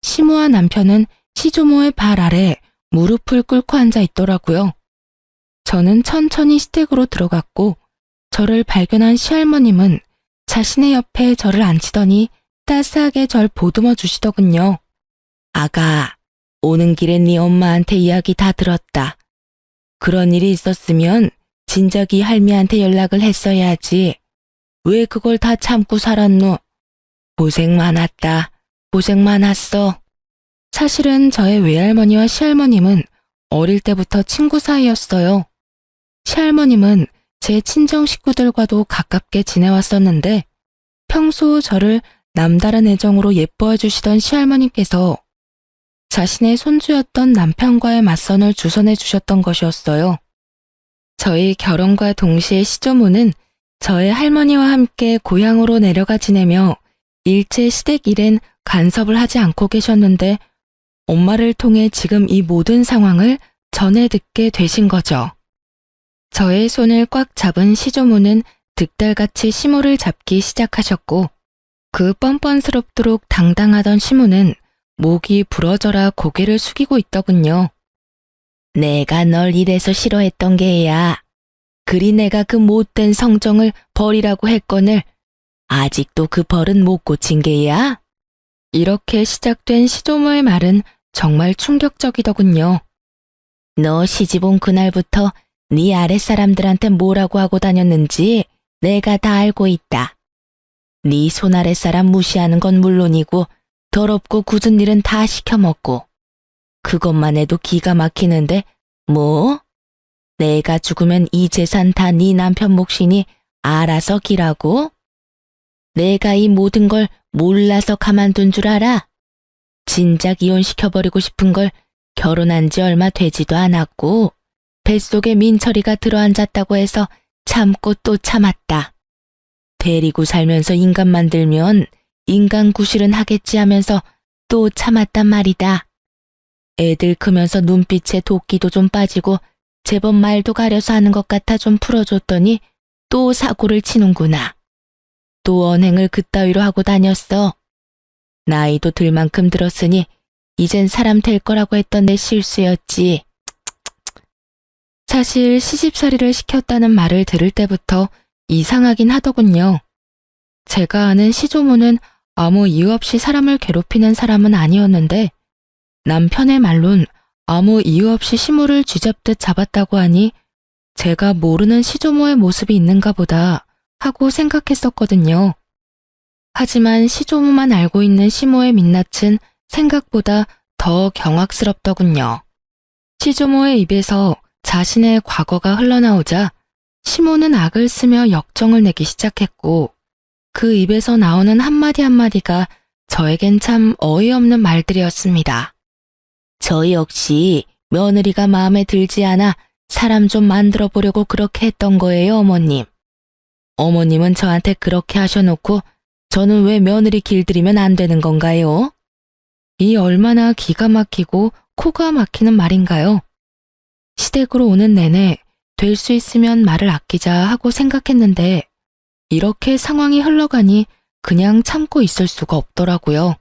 Speaker 1: 시모와 남편은 시조모의 발 아래 무릎을 꿇고 앉아 있더라고요. 저는 천천히 시댁으로 들어갔고, 저를 발견한 시할머님은 자신의 옆에 저를 앉히더니 따스하게 절 보듬어 주시더군요. 아가, 오는 길에 네 엄마한테 이야기 다 들었다. 그런 일이 있었으면 진작이 할미한테 연락을 했어야지. 왜 그걸 다 참고 살았노? 고생 많았다. 고생 많았어. 사실은 저의 외할머니와 시할머님은 어릴 때부터 친구 사이였어요. 시할머님은 제 친정 식구들과도 가깝게 지내왔었는데 평소 저를 남다른 애정으로 예뻐해 주시던 시할머님께서 자신의 손주였던 남편과의 맞선을 주선해 주셨던 것이었어요. 저희 결혼과 동시에 시조모는 저의 할머니와 함께 고향으로 내려가 지내며 일체 시댁 일엔 간섭을 하지 않고 계셨는데 엄마를 통해 지금 이 모든 상황을 전해 듣게 되신 거죠. 저의 손을 꽉 잡은 시조모는 득달같이 시모를 잡기 시작하셨고 그 뻔뻔스럽도록 당당하던 시모는 목이 부러져라 고개를 숙이고 있더군요. 내가 널 이래서 싫어했던 게야. 그리 내가 그 못된 성정을 버리라고 했거늘 아직도 그 벌은 못 고친 게야. 이렇게 시작된 시조모의 말은 정말 충격적이더군요. 너 시집 온 그날부터 네 아랫사람들한테 뭐라고 하고 다녔는지 내가 다 알고 있다. 네 손아랫사람 무시하는 건 물론이고 더럽고 굳은 일은 다 시켜먹고 그것만 해도 기가 막히는데 뭐? 내가 죽으면 이 재산 다 네 남편 몫이니 알아서 기라고? 내가 이 모든 걸 몰라서 가만둔 줄 알아? 진작 이혼시켜버리고 싶은 걸 결혼한 지 얼마 되지도 않았고 뱃속에 민철이가 들어앉았다고 해서 참고 또 참았다. 데리고 살면서 인간 만들면 인간 구실은 하겠지 하면서 또 참았단 말이다. 애들 크면서 눈빛에 도끼도 좀 빠지고 제법 말도 가려서 하는 것 같아 좀 풀어줬더니 또 사고를 치는구나. 또 언행을 그따위로 하고 다녔어. 나이도 들 만큼 들었으니 이젠 사람 될 거라고 했던 내 실수였지. 사실 시집살이를 시켰다는 말을 들을 때부터 이상하긴 하더군요. 제가 아는 시조모는 아무 이유 없이 사람을 괴롭히는 사람은 아니었는데 남편의 말론 아무 이유 없이 시모를 쥐잡듯 잡았다고 하니 제가 모르는 시조모의 모습이 있는가 보다 하고 생각했었거든요. 하지만 시조모만 알고 있는 시모의 민낯은 생각보다 더 경악스럽더군요. 시조모의 입에서 자신의 과거가 흘러나오자 시모는 악을 쓰며 역정을 내기 시작했고 그 입에서 나오는 한마디 한마디가 저에겐 참 어이없는 말들이었습니다. 저 역시 며느리가 마음에 들지 않아 사람 좀 만들어 보려고 그렇게 했던 거예요, 어머님. 어머님은 저한테 그렇게 하셔놓고 저는 왜 며느리 길들이면 안 되는 건가요? 이 얼마나 기가 막히고 코가 막히는 말인가요? 시댁으로 오는 내내 될 수 있으면 말을 아끼자 하고 생각했는데 이렇게 상황이 흘러가니 그냥 참고 있을 수가 없더라고요.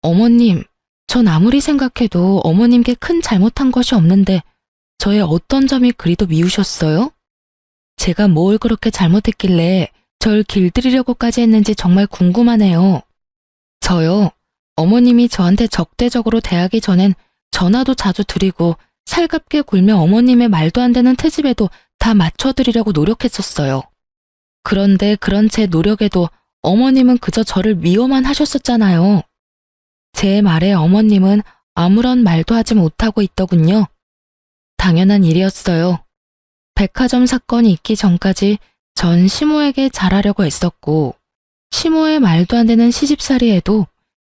Speaker 1: 어머님, 전 아무리 생각해도 어머님께 큰 잘못한 것이 없는데 저의 어떤 점이 그리도 미우셨어요? 제가 뭘 그렇게 잘못했길래 절 길들이려고까지 했는지 정말 궁금하네요. 저요, 어머님이 저한테 적대적으로 대하기 전엔 전화도 자주 드리고 살갑게 굴며 어머님의 말도 안 되는 트집에도 다 맞춰드리려고 노력했었어요. 그런데 그런 제 노력에도 어머님은 그저 저를 미워만 하셨었잖아요. 제 말에 어머님은 아무런 말도 하지 못하고 있더군요. 당연한 일이었어요. 백화점 사건이 있기 전까지 전 시모에게 잘하려고 애썼고, 시모의 말도 안 되는 시집살이에도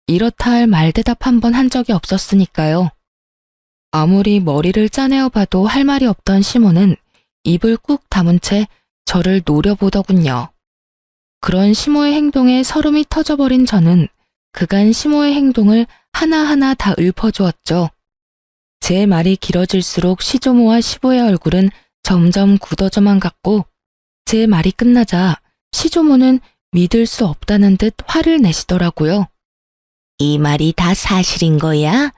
Speaker 1: 이렇다 할 말대답 한 번 한 적이 없었으니까요. 아무리 머리를 짜내어 봐도 할 말이 없던 시모는 입을 꾹 다문 채 저를 노려보더군요. 그런 시모의 행동에 설움이 터져버린 저는 그간 시모의 행동을 하나하나 다 읊어주었죠. 제 말이 길어질수록 시조모와 시보의 얼굴은 점점 굳어져만 갔고, 제 말이 끝나자 시조모는 믿을 수 없다는 듯 화를 내시더라고요. 이 말이 다 사실인 거야?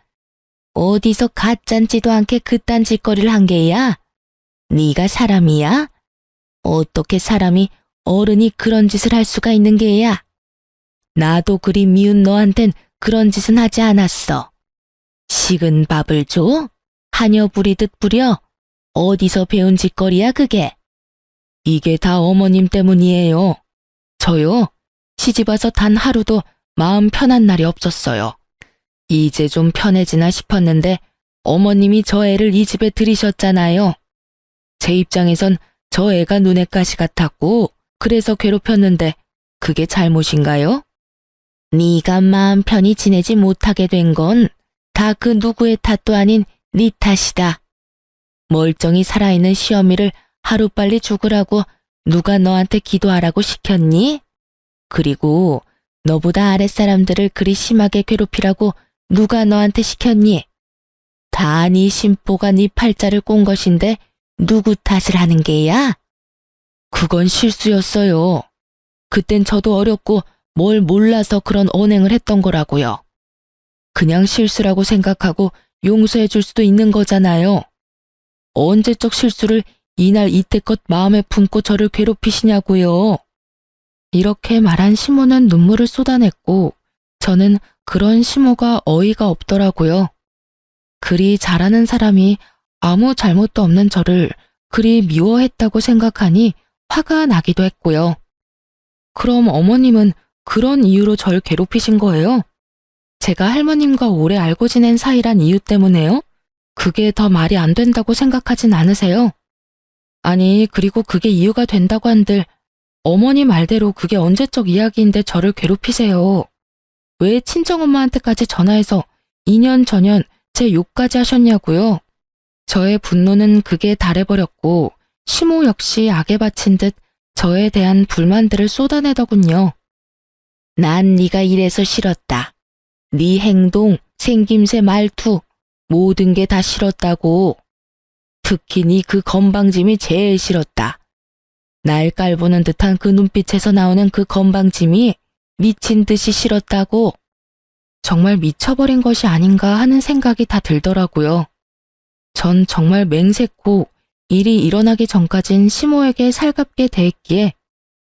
Speaker 1: 어디서 가짠지도 않게 그딴 짓거리를 한 게야? 네가 사람이야? 어떻게 사람이 어른이 그런 짓을 할 수가 있는 게야? 나도 그리 미운 너한텐 그런 짓은 하지 않았어. 식은 밥을 줘? 하녀 부리듯 부려? 어디서 배운 짓거리야 그게? 이게 다 어머님 때문이에요. 저요, 시집와서 단 하루도 마음 편한 날이 없었어요. 이제 좀 편해지나 싶었는데 어머님이 저 애를 이 집에 들이셨잖아요. 제 입장에선 저 애가 눈엣 가시 같았고 그래서 괴롭혔는데 그게 잘못인가요? 네가 마음 편히 지내지 못하게 된 건 다 그 누구의 탓도 아닌 네 탓이다. 멀쩡히 살아있는 시어미를 하루빨리 죽으라고 누가 너한테 기도하라고 시켰니? 그리고 너보다 아랫사람들을 그리 심하게 괴롭히라고 누가 너한테 시켰니? 다 네 심보가 네 팔자를 꼰 것인데 누구 탓을 하는 게야? 그건 실수였어요. 그땐 저도 어렸고 뭘 몰라서 그런 언행을 했던 거라고요. 그냥 실수라고 생각하고 용서해 줄 수도 있는 거잖아요. 언제적 실수를 이날 이때껏 마음에 품고 저를 괴롭히시냐고요. 이렇게 말한 시모는 눈물을 쏟아냈고 저는 그런 시모가 어이가 없더라고요. 그리 잘하는 사람이 아무 잘못도 없는 저를 그리 미워했다고 생각하니 화가 나기도 했고요. 그럼 어머님은 그런 이유로 절 괴롭히신 거예요? 제가 할머님과 오래 알고 지낸 사이란 이유 때문에요? 그게 더 말이 안 된다고 생각하진 않으세요? 아니, 그리고 그게 이유가 된다고 한들 어머니 말대로 그게 언제적 이야기인데 저를 괴롭히세요. 왜 친정엄마한테까지 전화해서 2년 전년 제 욕까지 하셨냐고요? 저의 분노는 극에 달해버렸고 시모 역시 악에 바친 듯 저에 대한 불만들을 쏟아내더군요. 난 네가 이래서 싫었다. 네 행동, 생김새, 말투 모든 게 다 싫었다고. 특히 네 그 건방짐이 제일 싫었다. 날 깔보는 듯한 그 눈빛에서 나오는 그 건방짐이 미친 듯이 싫었다고. 정말 미쳐버린 것이 아닌가 하는 생각이 다 들더라고요. 전 정말 맹세코 일이 일어나기 전까진 시모에게 살갑게 대했기에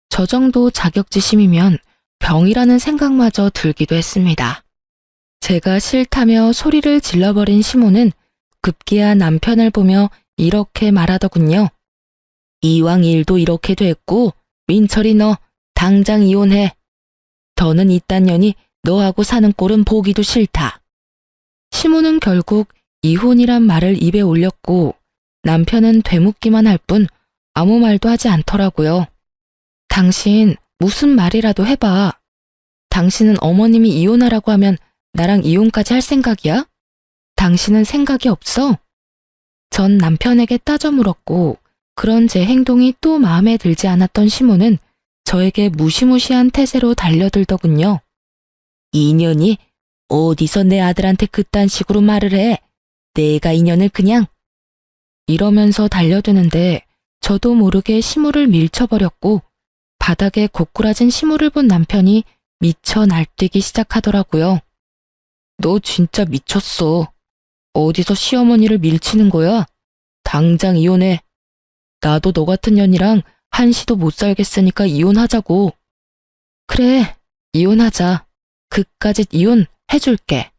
Speaker 1: 저 정도 자격지심이면 병이라는 생각마저 들기도 했습니다. 제가 싫다며 소리를 질러버린 시모는 급기야 남편을 보며 이렇게 말하더군요. 이왕 일도 이렇게 됐고 민철이 너 당장 이혼해. 더는 이딴 년이 너하고 사는 꼴은 보기도 싫다. 시모는 결국 이혼이란 말을 입에 올렸고 남편은 되묻기만 할 뿐 아무 말도 하지 않더라고요. 당신 무슨 말이라도 해봐. 당신은 어머님이 이혼하라고 하면 나랑 이혼까지 할 생각이야? 당신은 생각이 없어? 전 남편에게 따져 물었고 그런 제 행동이 또 마음에 들지 않았던 시모는 저에게 무시무시한 태세로 달려들더군요. 이년이 어디서 내 아들한테 그딴 식으로 말을 해. 내가 이년을 그냥. 이러면서 달려드는데 저도 모르게 시모를 밀쳐버렸고 바닥에 고꾸라진 시모를 본 남편이 미쳐 날뛰기 시작하더라고요. 너 진짜 미쳤어. 어디서 시어머니를 밀치는 거야? 당장 이혼해. 나도 너 같은 년이랑 한시도 못 살겠으니까 이혼하자고. 그래, 이혼하자. 그까짓 이혼 해줄게.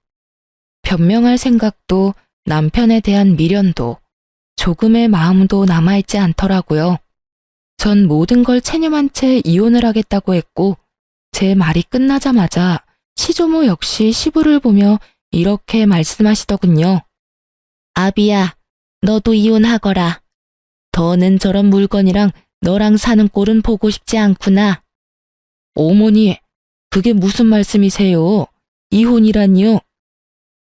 Speaker 1: 변명할 생각도 남편에 대한 미련도 조금의 마음도 남아있지 않더라고요. 전 모든 걸 체념한 채 이혼을 하겠다고 했고 제 말이 끝나자마자 시조모 역시 시부를 보며 이렇게 말씀하시더군요. 아비야, 너도 이혼하거라. 더는 저런 물건이랑 너랑 사는 꼴은 보고 싶지 않구나. 어머니, 그게 무슨 말씀이세요? 이혼이라니요?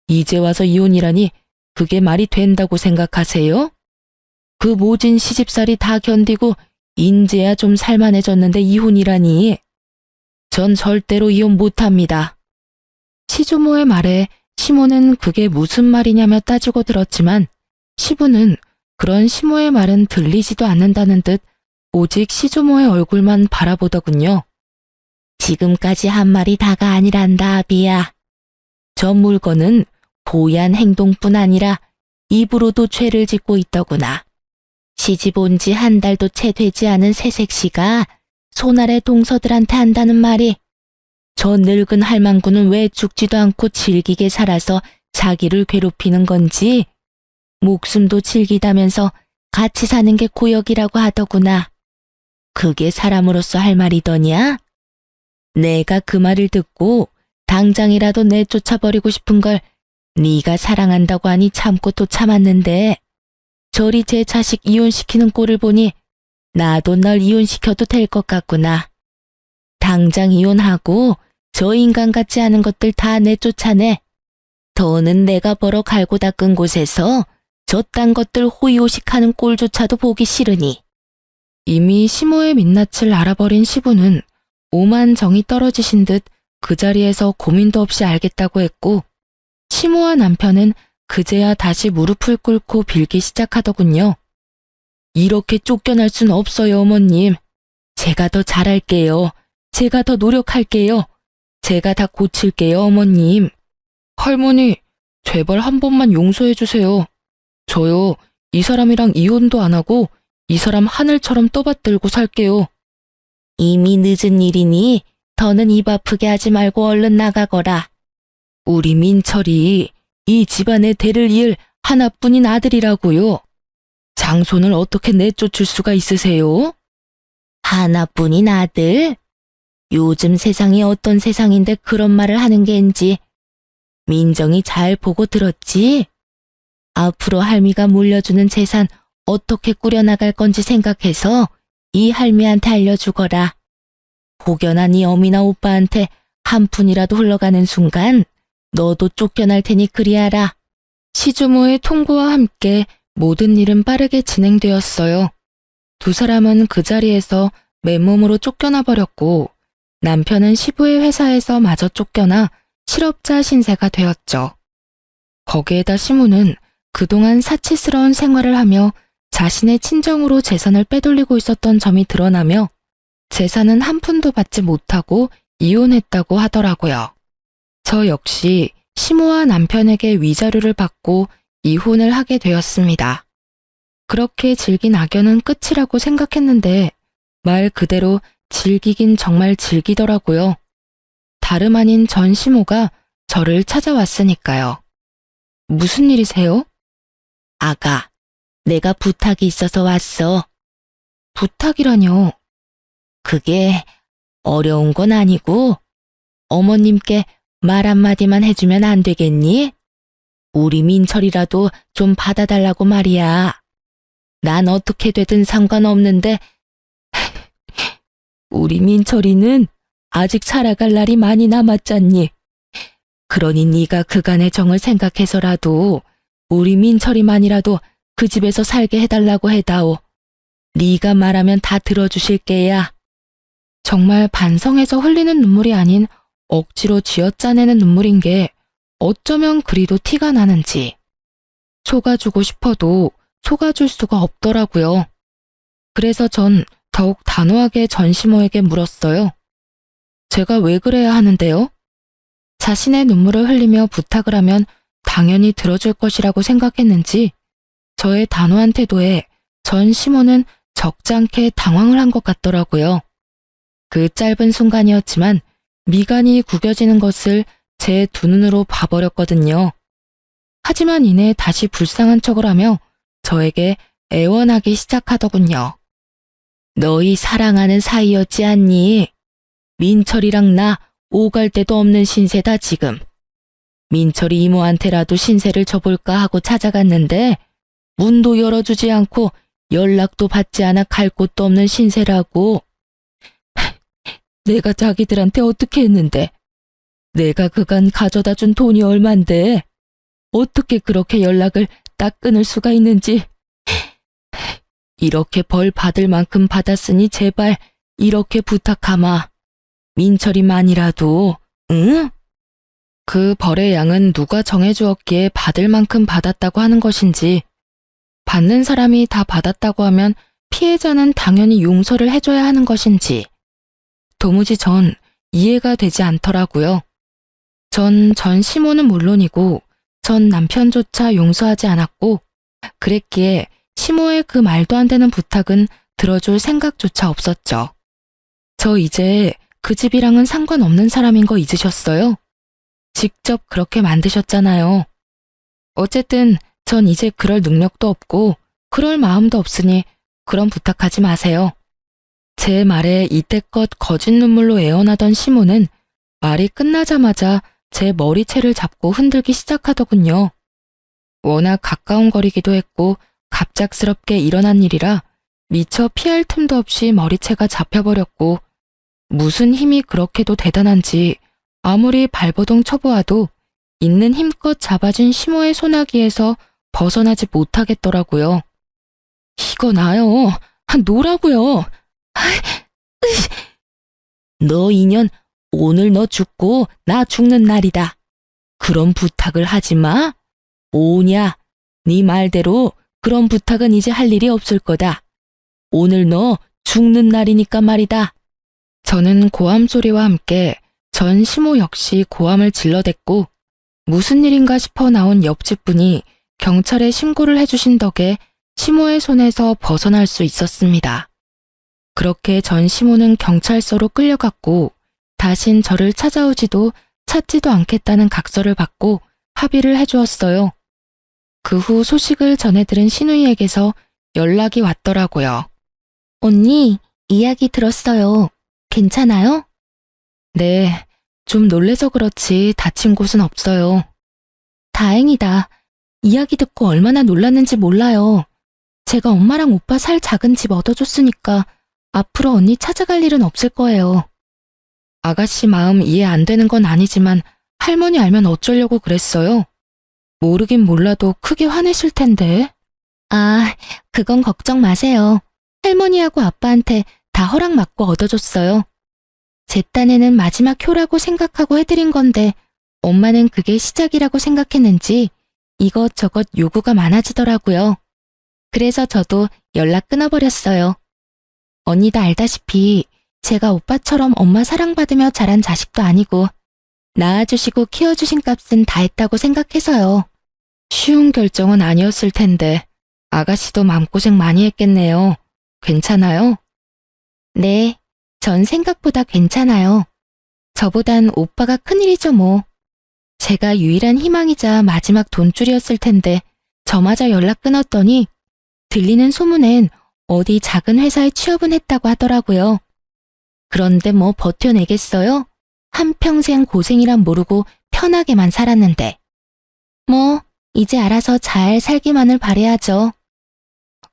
Speaker 1: 이제 와서 이혼이라니 그게 말이 된다고 생각하세요? 그 모진 시집살이 다 견디고 인제야 좀 살만해졌는데 이혼이라니. 전 절대로 이혼 못합니다. 시조모의 말에 시모는 그게 무슨 말이냐며 따지고 들었지만 시부는 그런 시모의 말은 들리지도 않는다는 듯 오직 시조모의 얼굴만 바라보더군요. 지금까지 한 말이 다가 아니란다, 아비야. 저 물건은 고의한 행동뿐 아니라 입으로도 죄를 짓고 있더구나. 시집 온 지 한 달도 채 되지 않은 새색시가 손아래 동서들한테 한다는 말이 저 늙은 할망구는 왜 죽지도 않고 질기게 살아서 자기를 괴롭히는 건지 목숨도 질기다면서 같이 사는 게 고역이라고 하더구나. 그게 사람으로서 할 말이더냐? 내가 그 말을 듣고 당장이라도 내쫓아버리고 싶은 걸 네가 사랑한다고 하니 참고 또 참았는데 저리 제 자식 이혼시키는 꼴을 보니 나도 널 이혼시켜도 될 것 같구나. 당장 이혼하고 저 인간 같지 않은 것들 다 내쫓아내. 더는 내가 벌어 갈고 닦은 곳에서 저딴 것들 호의호식하는 꼴조차도 보기 싫으니. 이미 시모의 민낯을 알아버린 시부는 오만 정이 떨어지신 듯 그 자리에서 고민도 없이 알겠다고 했고 시모와 남편은 그제야 다시 무릎을 꿇고 빌기 시작하더군요. 이렇게 쫓겨날 순 없어요, 어머님. 제가 더 잘할게요. 제가 더 노력할게요. 제가 다 고칠게요, 어머님. 할머니, 제발 한 번만 용서해 주세요. 저요, 이 사람이랑 이혼도 안 하고 이 사람 하늘처럼 떠받들고 살게요. 이미 늦은 일이니 더는 입 아프게 하지 말고 얼른 나가거라. 우리 민철이 이 집안의 대를 이을 하나뿐인 아들이라고요. 장손을 어떻게 내쫓을 수가 있으세요? 하나뿐인 아들? 요즘 세상이 어떤 세상인데 그런 말을 하는 겐지. 민정이 잘 보고 들었지? 앞으로 할미가 물려주는 재산 어떻게 꾸려나갈 건지 생각해서 이 할미한테 알려주거라. 혹여나 네 어미나 오빠한테 한 푼이라도 흘러가는 순간 너도 쫓겨날 테니 그리하라. 시조모의 통보와 함께 모든 일은 빠르게 진행되었어요. 두 사람은 그 자리에서 맨몸으로 쫓겨나 버렸고 남편은 시부의 회사에서 마저 쫓겨나 실업자 신세가 되었죠. 거기에다 시무는 그동안 사치스러운 생활을 하며 자신의 친정으로 재산을 빼돌리고 있었던 점이 드러나며 재산은 한 푼도 받지 못하고 이혼했다고 하더라고요. 저 역시 시모와 남편에게 위자료를 받고 이혼을 하게 되었습니다. 그렇게 질긴 악연은 끝이라고 생각했는데 말 그대로 질기긴 정말 질기더라고요. 다름 아닌 전 시모가 저를 찾아왔으니까요. 무슨 일이세요? 아가, 내가 부탁이 있어서 왔어. 부탁이라뇨? 그게 어려운 건 아니고 어머님께 말 한마디만 해주면 안 되겠니? 우리 민철이라도 좀 받아달라고 말이야. 난 어떻게 되든 상관없는데 우리 민철이는 아직 살아갈 날이 많이 남았잖니. 그러니 네가 그간의 정을 생각해서라도 우리 민철이만이라도 그 집에서 살게 해달라고 해다오. 네가 말하면 다 들어주실 게야. 정말 반성해서 흘리는 눈물이 아닌 억지로 쥐어짜내는 눈물인 게 어쩌면 그리도 티가 나는지. 속아주고 싶어도 속아줄 수가 없더라고요. 그래서 전 더욱 단호하게 전시모에게 물었어요. 제가 왜 그래야 하는데요? 자신의 눈물을 흘리며 부탁을 하면 당연히 들어줄 것이라고 생각했는지 저의 단호한 태도에 전 시모는 적잖게 당황을 한 것 같더라고요. 그 짧은 순간이었지만 미간이 구겨지는 것을 제 두 눈으로 봐버렸거든요. 하지만 이내 다시 불쌍한 척을 하며 저에게 애원하기 시작하더군요. 너희 사랑하는 사이였지 않니? 민철이랑 나 오갈 데도 없는 신세다 지금. 민철이 이모한테라도 신세를 져볼까 하고 찾아갔는데 문도 열어주지 않고 연락도 받지 않아 갈 곳도 없는 신세라고. 내가 자기들한테 어떻게 했는데? 내가 그간 가져다 준 돈이 얼만데 어떻게 그렇게 연락을 딱 끊을 수가 있는지. 이렇게 벌 받을 만큼 받았으니 제발 이렇게 부탁하마. 민철이만이라도, 응? 그 벌의 양은 누가 정해주었기에 받을 만큼 받았다고 하는 것인지, 받는 사람이 다 받았다고 하면 피해자는 당연히 용서를 해줘야 하는 것인지, 도무지 전 이해가 되지 않더라고요. 전 시모는 물론이고 전 남편조차 용서하지 않았고, 그랬기에 시모의 그 말도 안 되는 부탁은 들어줄 생각조차 없었죠. 저 이제 그 집이랑은 상관없는 사람인 거 잊으셨어요? 직접 그렇게 만드셨잖아요. 어쨌든 전 이제 그럴 능력도 없고 그럴 마음도 없으니 그런 부탁하지 마세요. 제 말에 이때껏 거짓 눈물로 애원하던 시모는 말이 끝나자마자 제 머리채를 잡고 흔들기 시작하더군요. 워낙 가까운 거리기도 했고 갑작스럽게 일어난 일이라 미처 피할 틈도 없이 머리채가 잡혀버렸고, 무슨 힘이 그렇게도 대단한지 아무리 발버둥 쳐보아도 있는 힘껏 잡아준 시모의 소나기에서 벗어나지 못하겠더라고요. 이거 나요. 노라고요. 너 인연, 오늘 너 죽고 나 죽는 날이다. 그런 부탁을 하지 마. 오냐, 네 말대로 그런 부탁은 이제 할 일이 없을 거다. 오늘 너 죽는 날이니까 말이다. 저는 고함 소리와 함께 전 시모 역시 고함을 질러댔고, 무슨 일인가 싶어 나온 옆집 분이 경찰에 신고를 해주신 덕에 시모의 손에서 벗어날 수 있었습니다. 그렇게 전 시모는 경찰서로 끌려갔고 다신 저를 찾아오지도 찾지도 않겠다는 각서를 받고 합의를 해주었어요. 그 후 소식을 전해 들은 시누이에게서 연락이 왔더라고요. 언니, 이야기 들었어요. 괜찮아요? 네, 좀 놀래서 그렇지 다친 곳은 없어요. 다행이다. 이야기 듣고 얼마나 놀랐는지 몰라요. 제가 엄마랑 오빠 살 작은 집 얻어줬으니까 앞으로 언니 찾아갈 일은 없을 거예요. 아가씨 마음 이해 안 되는 건 아니지만 할머니 알면 어쩌려고 그랬어요? 모르긴 몰라도 크게 화내실 텐데. 아, 그건 걱정 마세요. 할머니하고 아빠한테 다 허락 받고 얻어줬어요. 제 딴에는 마지막 효라고 생각하고 해드린 건데 엄마는 그게 시작이라고 생각했는지 이것저것 요구가 많아지더라고요. 그래서 저도 연락 끊어버렸어요. 언니도 알다시피 제가 오빠처럼 엄마 사랑받으며 자란 자식도 아니고 낳아주시고 키워주신 값은 다 했다고 생각해서요. 쉬운 결정은 아니었을 텐데 아가씨도 마음고생 많이 했겠네요. 괜찮아요? 네, 전 생각보다 괜찮아요. 저보단 오빠가 큰일이죠 뭐. 제가 유일한 희망이자 마지막 돈줄이었을 텐데 저마저 연락 끊었더니 들리는 소문엔 어디 작은 회사에 취업은 했다고 하더라고요. 그런데 뭐 버텨내겠어요? 한평생 고생이란 모르고 편하게만 살았는데. 뭐 이제 알아서 잘 살기만을 바라야죠.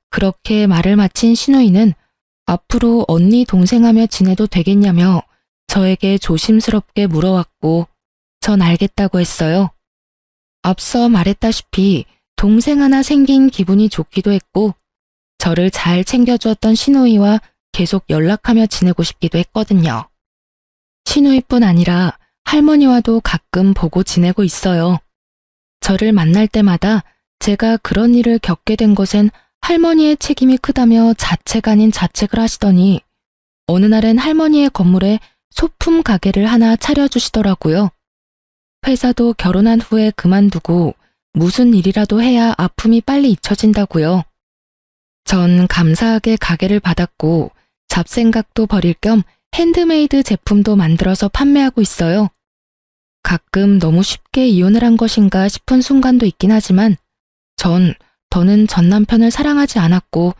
Speaker 1: 그렇게 말을 마친 시누이는 앞으로 언니 동생하며 지내도 되겠냐며 저에게 조심스럽게 물어왔고 전 알겠다고 했어요. 앞서 말했다시피 동생 하나 생긴 기분이 좋기도 했고 저를 잘 챙겨주었던 시누이와 계속 연락하며 지내고 싶기도 했거든요. 시누이뿐 아니라 할머니와도 가끔 보고 지내고 있어요. 저를 만날 때마다 제가 그런 일을 겪게 된 것엔 할머니의 책임이 크다며 자책 아닌 자책을 하시더니 어느 날엔 할머니의 건물에 소품 가게를 하나 차려주시더라고요. 회사도 결혼한 후에 그만두고 무슨 일이라도 해야 아픔이 빨리 잊혀진다고요. 전 감사하게 가게를 받았고 잡생각도 버릴 겸 핸드메이드 제품도 만들어서 판매하고 있어요. 가끔 너무 쉽게 이혼을 한 것인가 싶은 순간도 있긴 하지만 더는 전 남편을 사랑하지 않았고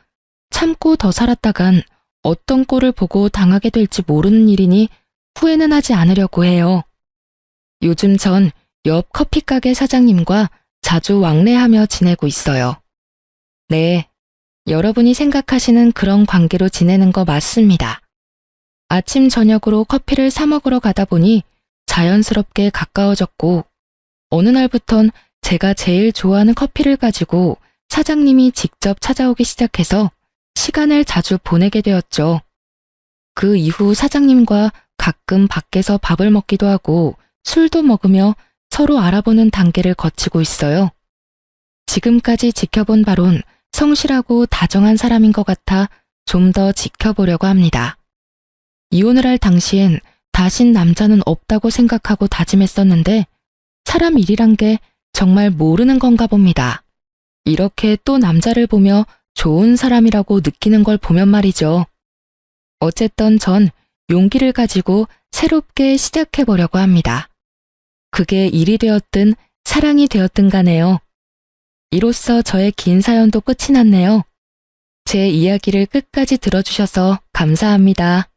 Speaker 1: 참고 더 살았다간 어떤 꼴을 보고 당하게 될지 모르는 일이니 후회는 하지 않으려고 해요. 요즘 전 옆 커피가게 사장님과 자주 왕래하며 지내고 있어요. 네, 여러분이 생각하시는 그런 관계로 지내는 거 맞습니다. 아침 저녁으로 커피를 사 먹으러 가다 보니 자연스럽게 가까워졌고 어느 날부턴 제가 제일 좋아하는 커피를 가지고 사장님이 직접 찾아오기 시작해서 시간을 자주 보내게 되었죠. 그 이후 사장님과 가끔 밖에서 밥을 먹기도 하고 술도 먹으며 서로 알아보는 단계를 거치고 있어요. 지금까지 지켜본 바론 성실하고 다정한 사람인 것 같아 좀 더 지켜보려고 합니다. 이혼을 할 당시엔 다신 남자는 없다고 생각하고 다짐했었는데 사람 일이란 게 정말 모르는 건가 봅니다. 이렇게 또 남자를 보며 좋은 사람이라고 느끼는 걸 보면 말이죠. 어쨌든 전 용기를 가지고 새롭게 시작해보려고 합니다. 그게 일이 되었든 사랑이 되었든 간에요. 이로써 저의 긴 사연도 끝이 났네요. 제 이야기를 끝까지 들어주셔서 감사합니다.